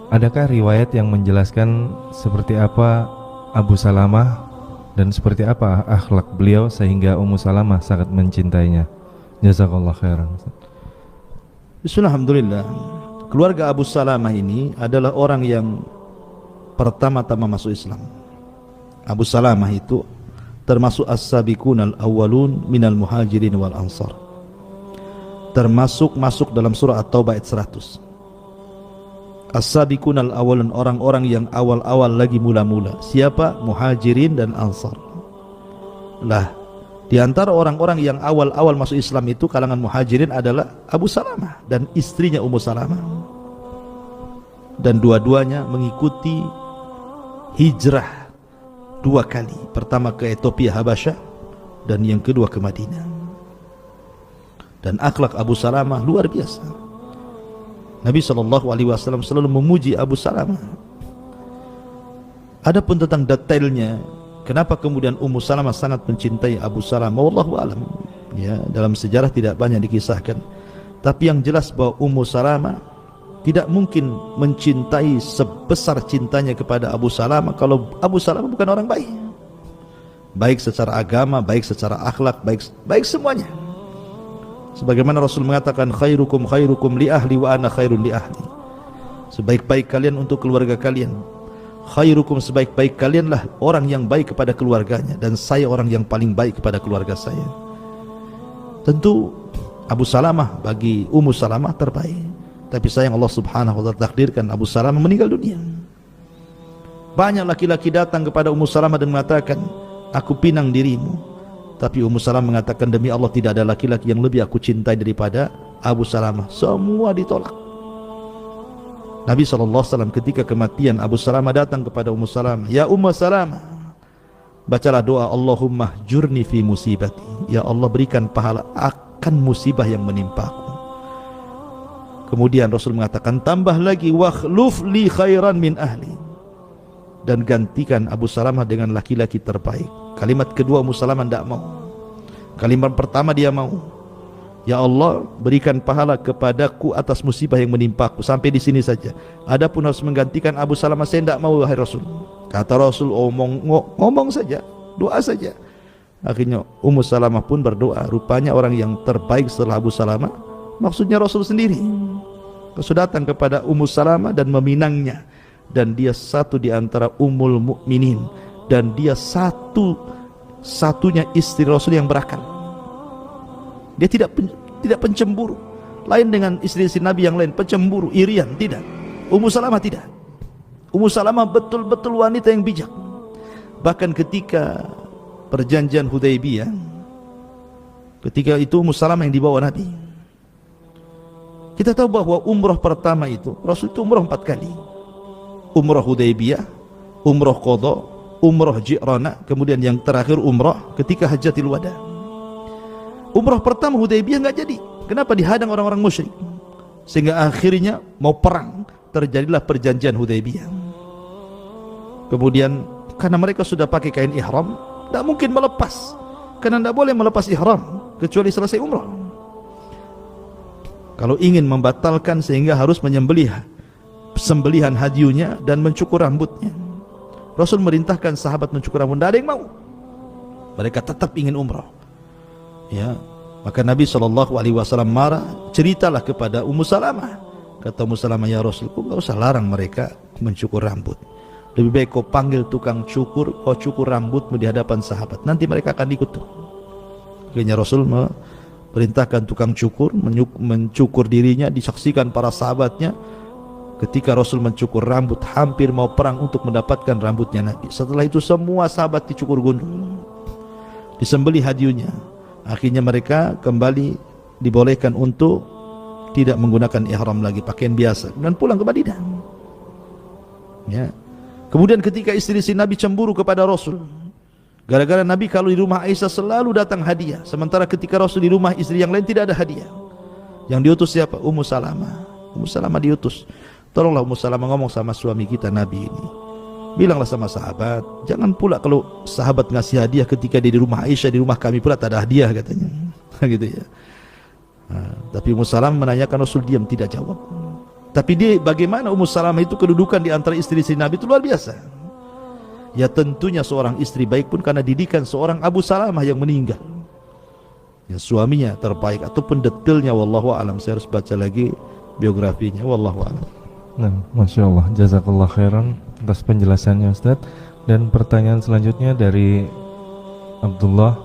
Adakah riwayat yang menjelaskan seperti apa Abu Salamah dan seperti apa akhlak beliau sehingga Ummu Salamah sangat mencintainya? Jazakallah khairan Ustaz.
Bismillahirrahmanirrahim. Keluarga Abu Salamah ini adalah orang yang pertama-tama masuk Islam. Abu Salamah itu termasuk as-sabiqunal awwalun minal muhajirin wal ansar. Termasuk masuk dalam surah At-Taubah ayat 100. As-sabiqunal awwalun, orang-orang yang awal-awal lagi mula-mula. Siapa? Muhajirin dan ansar. Lah, di antara orang-orang yang awal-awal masuk Islam itu kalangan muhajirin adalah Abu Salamah dan istrinya Ummu Salamah. Dan dua-duanya mengikuti hijrah 2 kali. Pertama ke Ethiopia Habasyah dan yang kedua ke Madinah. Dan akhlak Abu Salamah luar biasa. Nabi SAW selalu memuji Abu Salamah. Adapun tentang detailnya, kenapa kemudian Ummu Salamah sangat mencintai Abu Salamah, wallahu alam. Ya, dalam sejarah tidak banyak dikisahkan. Tapi yang jelas bahwa Ummu Salamah tidak mungkin mencintai sebesar cintanya kepada Abu Salamah kalau Abu Salamah bukan orang baik. Baik secara agama, baik secara akhlak, baik semuanya. Sebagaimana Rasul mengatakan khairukum khairukum li ahli wa ana khairun li ahli. Sebaik-baik kalian untuk keluarga kalian. Khairukum, sebaik-baik kalianlah orang yang baik kepada keluarganya, dan saya orang yang paling baik kepada keluarga saya. Tentu Abu Salamah bagi Ummu Salamah terbaik. Tapi sayang Allah Subhanahu wa ta'ala takdirkan Abu Salamah meninggal dunia. Banyak laki-laki datang kepada Ummu Salamah dan mengatakan, aku pinang dirimu. Tapi Ummu Salamah mengatakan, demi Allah tidak ada laki-laki yang lebih aku cintai daripada Abu Salamah. Semua ditolak. Nabi SAW ketika kematian Abu Salamah datang kepada Ummu Salamah, ya Ummu Salamah, bacalah doa, Allahumma jurni fi musibati. Ya Allah, berikan pahala akan musibah yang menimpaku. Kemudian Rasul mengatakan, tambah lagi, wakhluf li khairan min ahli, dan gantikan Abu Salamah dengan laki-laki terbaik. Kalimat kedua Ummu Salamah tidak mau. Kalimat pertama dia mau. Ya Allah, berikan pahala kepadaku atas musibah yang menimpaku. Sampai di sini saja. Adapun harus menggantikan Abu Salamah, saya tidak mau wahai Rasul. Kata Rasul, ngomong saja, doa saja. Akhirnya Ummu Salamah pun berdoa. Rupanya orang yang terbaik setelah Abu Salamah, maksudnya Rasul sendiri. Rasul datang kepada Ummu Salamah dan meminangnya. Dan dia satu di antara Ummul Mukminin. Dan dia satu-satunya istri Rasul yang berakal. Dia tidak pencemburu. Lain dengan istri-istri Nabi yang lain, pencemburu, irian, tidak. Ummu Salamah tidak. Ummu Salamah betul-betul wanita yang bijak. Bahkan ketika perjanjian Hudaybiyah, ketika itu Ummu Salamah yang dibawa Nabi. Kita tahu bahwa umrah pertama itu Rasul itu umrah 4 kali. Umrah Hudaybiyah, umrah Qadha, umrah Ji'rana, kemudian yang terakhir umrah ketika Hajjatul Wada. Umrah pertama Hudaybiyah nggak jadi. Kenapa? Dihadang orang-orang musyrik. Sehingga akhirnya mau perang, terjadilah perjanjian Hudaybiyah. Kemudian karena mereka sudah pakai kain ihram, tidak mungkin melepas. Karena tidak boleh melepas ihram kecuali selesai umrah. Kalau ingin membatalkan sehingga harus menyembelih sembelihan hadiunya dan mencukur rambutnya. Rasul merintahkan sahabat mencukur rambut, tidak ada yang mau. Mereka tetap ingin umrah. Ya, maka Nabi SAW marah, ceritalah kepada Ummu Salamah. Kata Ummu Salamah, ya Rasul, kau gak usah larang mereka mencukur rambut. Lebih baik kau panggil tukang cukur, kau cukur rambutmu di hadapan sahabat. Nanti mereka akan ikut tuh. Akhirnya Rasul perintahkan tukang cukur mencukur dirinya, disaksikan para sahabatnya. Ketika Rasul mencukur rambut, hampir mau perang untuk mendapatkan rambutnya Nabi. Setelah itu semua sahabat dicukur gundul, disembelih hadiunya. Akhirnya mereka kembali dibolehkan untuk tidak menggunakan ihram lagi, pakaian biasa, dan pulang ke Madinah. Ya. Kemudian ketika istri Nabi cemburu kepada Rasul, gara-gara Nabi kalau di rumah Aisyah selalu datang hadiah, sementara ketika Rasul di rumah istri yang lain tidak ada hadiah. Yang diutus siapa? Ummu Salamah. Ummu Salamah diutus. Tolonglah Ummu Salamah ngomong sama suami kita Nabi ini, bilanglah sama sahabat, jangan pula kalau sahabat ngasih hadiah ketika dia di rumah Aisyah, di rumah kami pula tak ada hadiah katanya. Gitu ya. Tapi Ummu Salamah menanyakan, Rasul diam, tidak jawab. Tapi dia, bagaimana Ummu Salamah itu kedudukan di antara istri-istri Nabi itu luar biasa. Ya tentunya seorang istri baik pun karena didikan seorang Abu Salamah yang meninggal, ya suaminya terbaik, ataupun detailnya wallahu alam, saya harus baca lagi biografinya, wallahu alam.
Nah, Masya Allah, jazakallah khairan atas penjelasannya Ustaz. Dan pertanyaan selanjutnya dari Abdullah.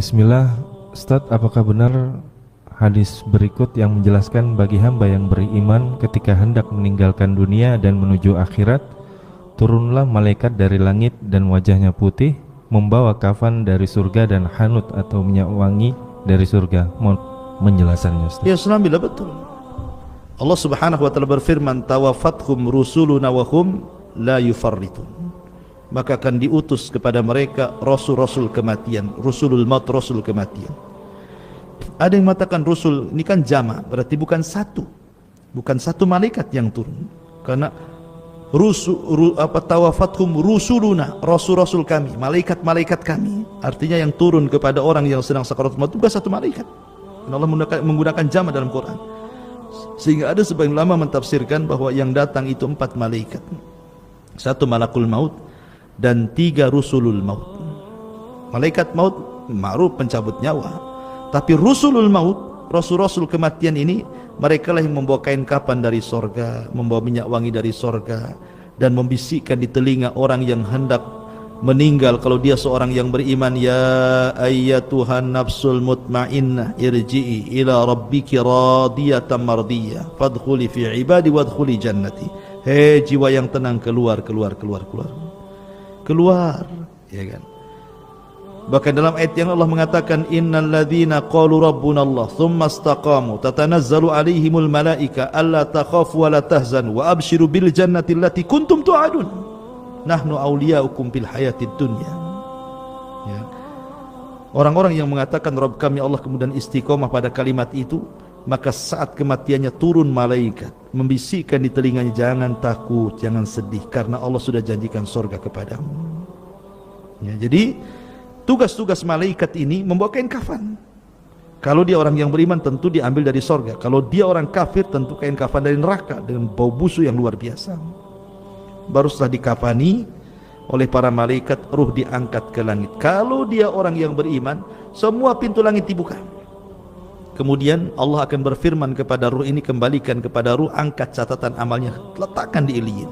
Bismillah, Ustaz, apakah benar hadis berikut yang menjelaskan bagi hamba yang beriman ketika hendak meninggalkan dunia dan menuju akhirat, turunlah malaikat dari langit dan wajahnya putih, membawa kafan dari surga dan hanut atau minyak wangi dari surga? Mohon menjelasannya Ustaz.
Ya, alhamdulillah betul. Allah Subhanahu wa taala berfirman, tawafathum rusuluna wa hum la yufarritun. Maka akan diutus kepada mereka rasul-rasul kematian, rusulul maut, rasul kematian. Ada yang mengatakan rusul ini kan jama', berarti bukan satu malaikat yang turun. Karena tawafathum rusuluna, rasul-rasul kami, malaikat-malaikat kami. Artinya yang turun kepada orang yang sedang sakaratul maut bukan satu malaikat. Allah menggunakan jama' dalam Quran. Sehingga ada sebagian ulama mentafsirkan bahwa yang datang itu 4 malaikat, 1 malakul maut dan 3 rusulul maut. Malaikat maut ma'ruf pencabut nyawa, tapi rusulul maut, rasul-rasul kematian ini, mereka lah yang membawa kain kapan dari sorga, membawa minyak wangi dari sorga, dan membisikkan di telinga orang yang hendak meninggal, kalau dia seorang yang beriman, ya ayyatuhan nafsul mutmainnah irji'i ila rabbiki radiyatan mardiyah fadkhuli fi ibadi wadkhuli jannati. Hei jiwa yang tenang, keluar, ya kan. Bahkan dalam ayat yang Allah mengatakan, innal ladzina qalu rabbuna Allah tsumma istaqamu tatanazzalu alaihimul malaika alla takhafu wa la tahzanu wa abshiru bil jannati allati kuntum tu'adun nahnu awliyaukum fil hayatid dunya. Ya. Orang-orang yang mengatakan Rabb kami Allah kemudian istiqomah pada kalimat itu, maka saat kematiannya turun malaikat membisikkan di telinganya, jangan takut, jangan sedih, karena Allah sudah janjikan surga kepadamu. Ya, jadi tugas-tugas malaikat ini membawa kain kafan. Kalau dia orang yang beriman tentu diambil dari surga. Kalau dia orang kafir tentu kain kafan dari neraka dengan bau busuk yang luar biasa. Baru setelah dikafani oleh para malaikat, ruh diangkat ke langit. Kalau dia orang yang beriman, semua pintu langit dibuka. Kemudian Allah akan berfirman kepada ruh ini, kembalikan kepada ruh, angkat catatan amalnya, letakkan di iliyin.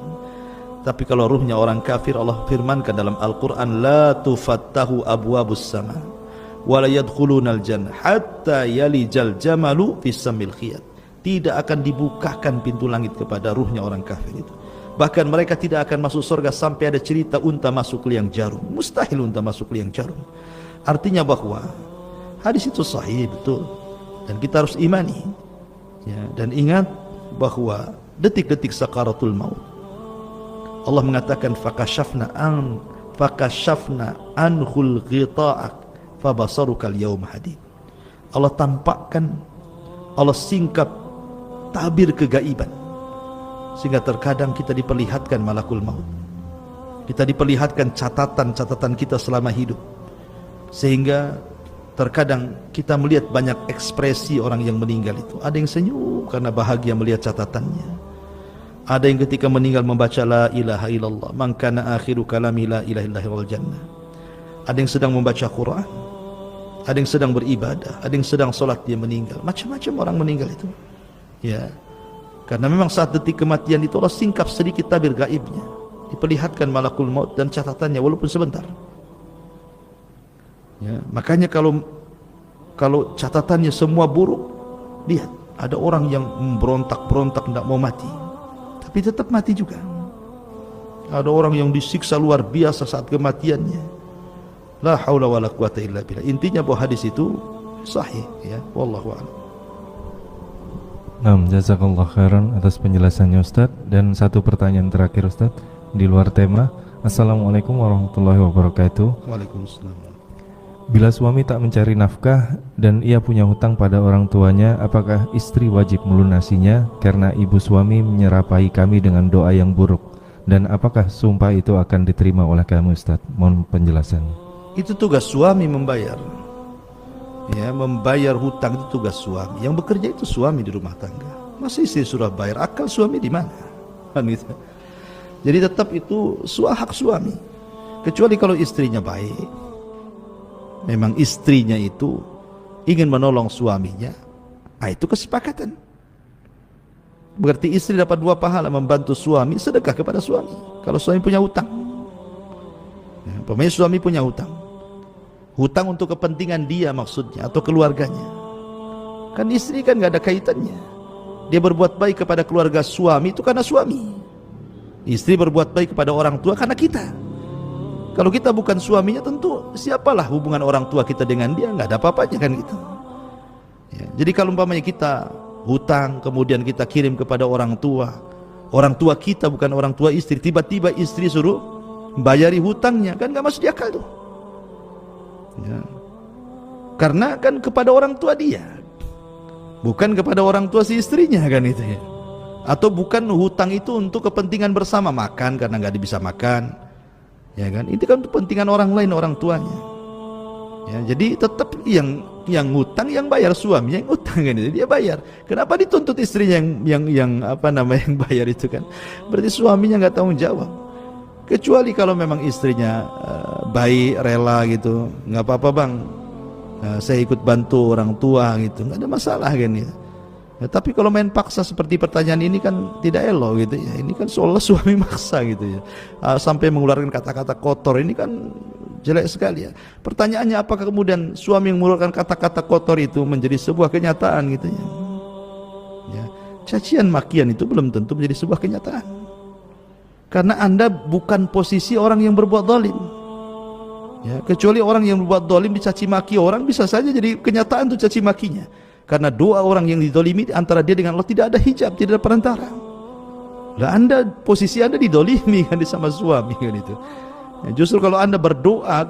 Tapi kalau ruhnya orang kafir, Allah firmankan dalam Al-Quran, la tufattahu abwabus sama wa la yadkhulunal jannah hatta yalijal jamalu fis samil khiyat. Tidak akan dibukakan pintu langit kepada ruhnya orang kafir itu. Bahkan mereka tidak akan masuk surga sampai ada cerita unta masuk liang jarum. Mustahil unta masuk liang jarum. Artinya bahwa hadis itu sahih, betul, dan kita harus imani, ya. Dan ingat bahwa detik-detik sakaratul maut, Allah mengatakan fakashafna anhul ghita'ak fabasarukal yawma hadid. Allah tampakkan, Allah singkap tabir kegaiban, sehingga terkadang kita diperlihatkan malakul maut, kita diperlihatkan catatan-catatan kita selama hidup, sehingga terkadang kita melihat banyak ekspresi orang yang meninggal itu. Ada yang senyum karena bahagia melihat catatannya, Ada yang ketika meninggal membaca la ilaha illallah, man kana akhiru kalami la ilaha illallah jannah. Ada yang sedang membaca Quran, ada yang sedang beribadah, ada yang sedang sholat, dia meninggal. Macam-macam orang meninggal itu. Ya, karena memang saat detik kematian itu Allah singkap sedikit tabir gaibnya, diperlihatkan malakul maut dan catatannya walaupun sebentar. Ya, makanya kalau catatannya semua buruk, lihat ada orang yang berontak-berontak tidak mau mati, tapi tetap mati juga. Ada orang yang disiksa luar biasa saat kematiannya. La haula wala quwata illa billah. Intinya bahwa hadis itu sahih, ya. Wallahu a'lam.
Nah, jazakallah khairan atas penjelasannya Ustaz. Dan satu pertanyaan terakhir Ustaz, di luar tema. Assalamualaikum warahmatullahi wabarakatuh.
Waalaikumsalam.
Bila suami tak mencari nafkah dan ia punya hutang pada orang tuanya, apakah istri wajib melunasinya karena ibu suami menyerapai kami dengan doa yang buruk? Dan apakah sumpah itu akan diterima oleh kami Ustaz? Mohon penjelasannya.
Itu tugas suami membayar. Ya, membayar hutang itu tugas suami. Yang bekerja itu suami di rumah tangga. Masa istri sudah bayar, akal suami di mana? Kan gitu. Jadi tetap itu hak suami. Kecuali kalau istrinya baik, memang istrinya itu ingin menolong suaminya, itu kesepakatan. Berarti istri dapat 2 pahala, membantu suami, sedekah kepada suami. Kalau suami punya hutang, ya, suami punya hutang, hutang untuk kepentingan dia maksudnya atau keluarganya. Kan istri kan nggak ada kaitannya. Dia berbuat baik kepada keluarga suami itu karena suami. Istri berbuat baik kepada orang tua karena kita. Kalau kita bukan suaminya, tentu siapalah hubungan orang tua kita dengan dia, nggak ada apa-apanya kan gitu. Ya, jadi kalau umpamanya kita hutang kemudian kita kirim kepada orang tua kita bukan orang tua istri, tiba-tiba istri suruh bayari hutangnya, kan nggak masuk di akal tuh. Ya. Karena kan kepada orang tua dia, bukan kepada orang tua si istrinya kan itu ya. Atau bukan hutang itu untuk kepentingan bersama, makan karena nggak bisa makan, ya kan? Itu kan kepentingan orang lain, orang tuanya. Ya, jadi tetap yang hutang yang bayar suaminya, yang hutang kan itu dia bayar. Kenapa dituntut istrinya yang bayar itu kan? Berarti suaminya nggak tanggung jawab. Kecuali kalau memang istrinya baik, rela gitu, nggak apa-apa bang, saya ikut bantu orang tua gitu, nggak ada masalah kan gitu. Ya, tapi kalau main paksa seperti pertanyaan ini kan tidak elok gitu ya. Ini kan seolah suami maksa gitu ya, sampai mengeluarkan kata-kata kotor, ini kan jelek sekali ya. Pertanyaannya, apakah kemudian suami yang mengeluarkan kata-kata kotor itu menjadi sebuah kenyataan gitu ya? Ya, cacian makian itu belum tentu menjadi sebuah kenyataan. Karena Anda bukan posisi orang yang berbuat zalim. Ya, kecuali orang yang berbuat zalim dicaci maki orang, bisa saja jadi kenyataan itu caci makinya. Karena doa orang yang dizalimi antara dia dengan Allah tidak ada hijab, tidak ada perantara. Lah Anda, posisi Anda dizalimi kan sama suami kan itu. Ya, justru kalau Anda berdoa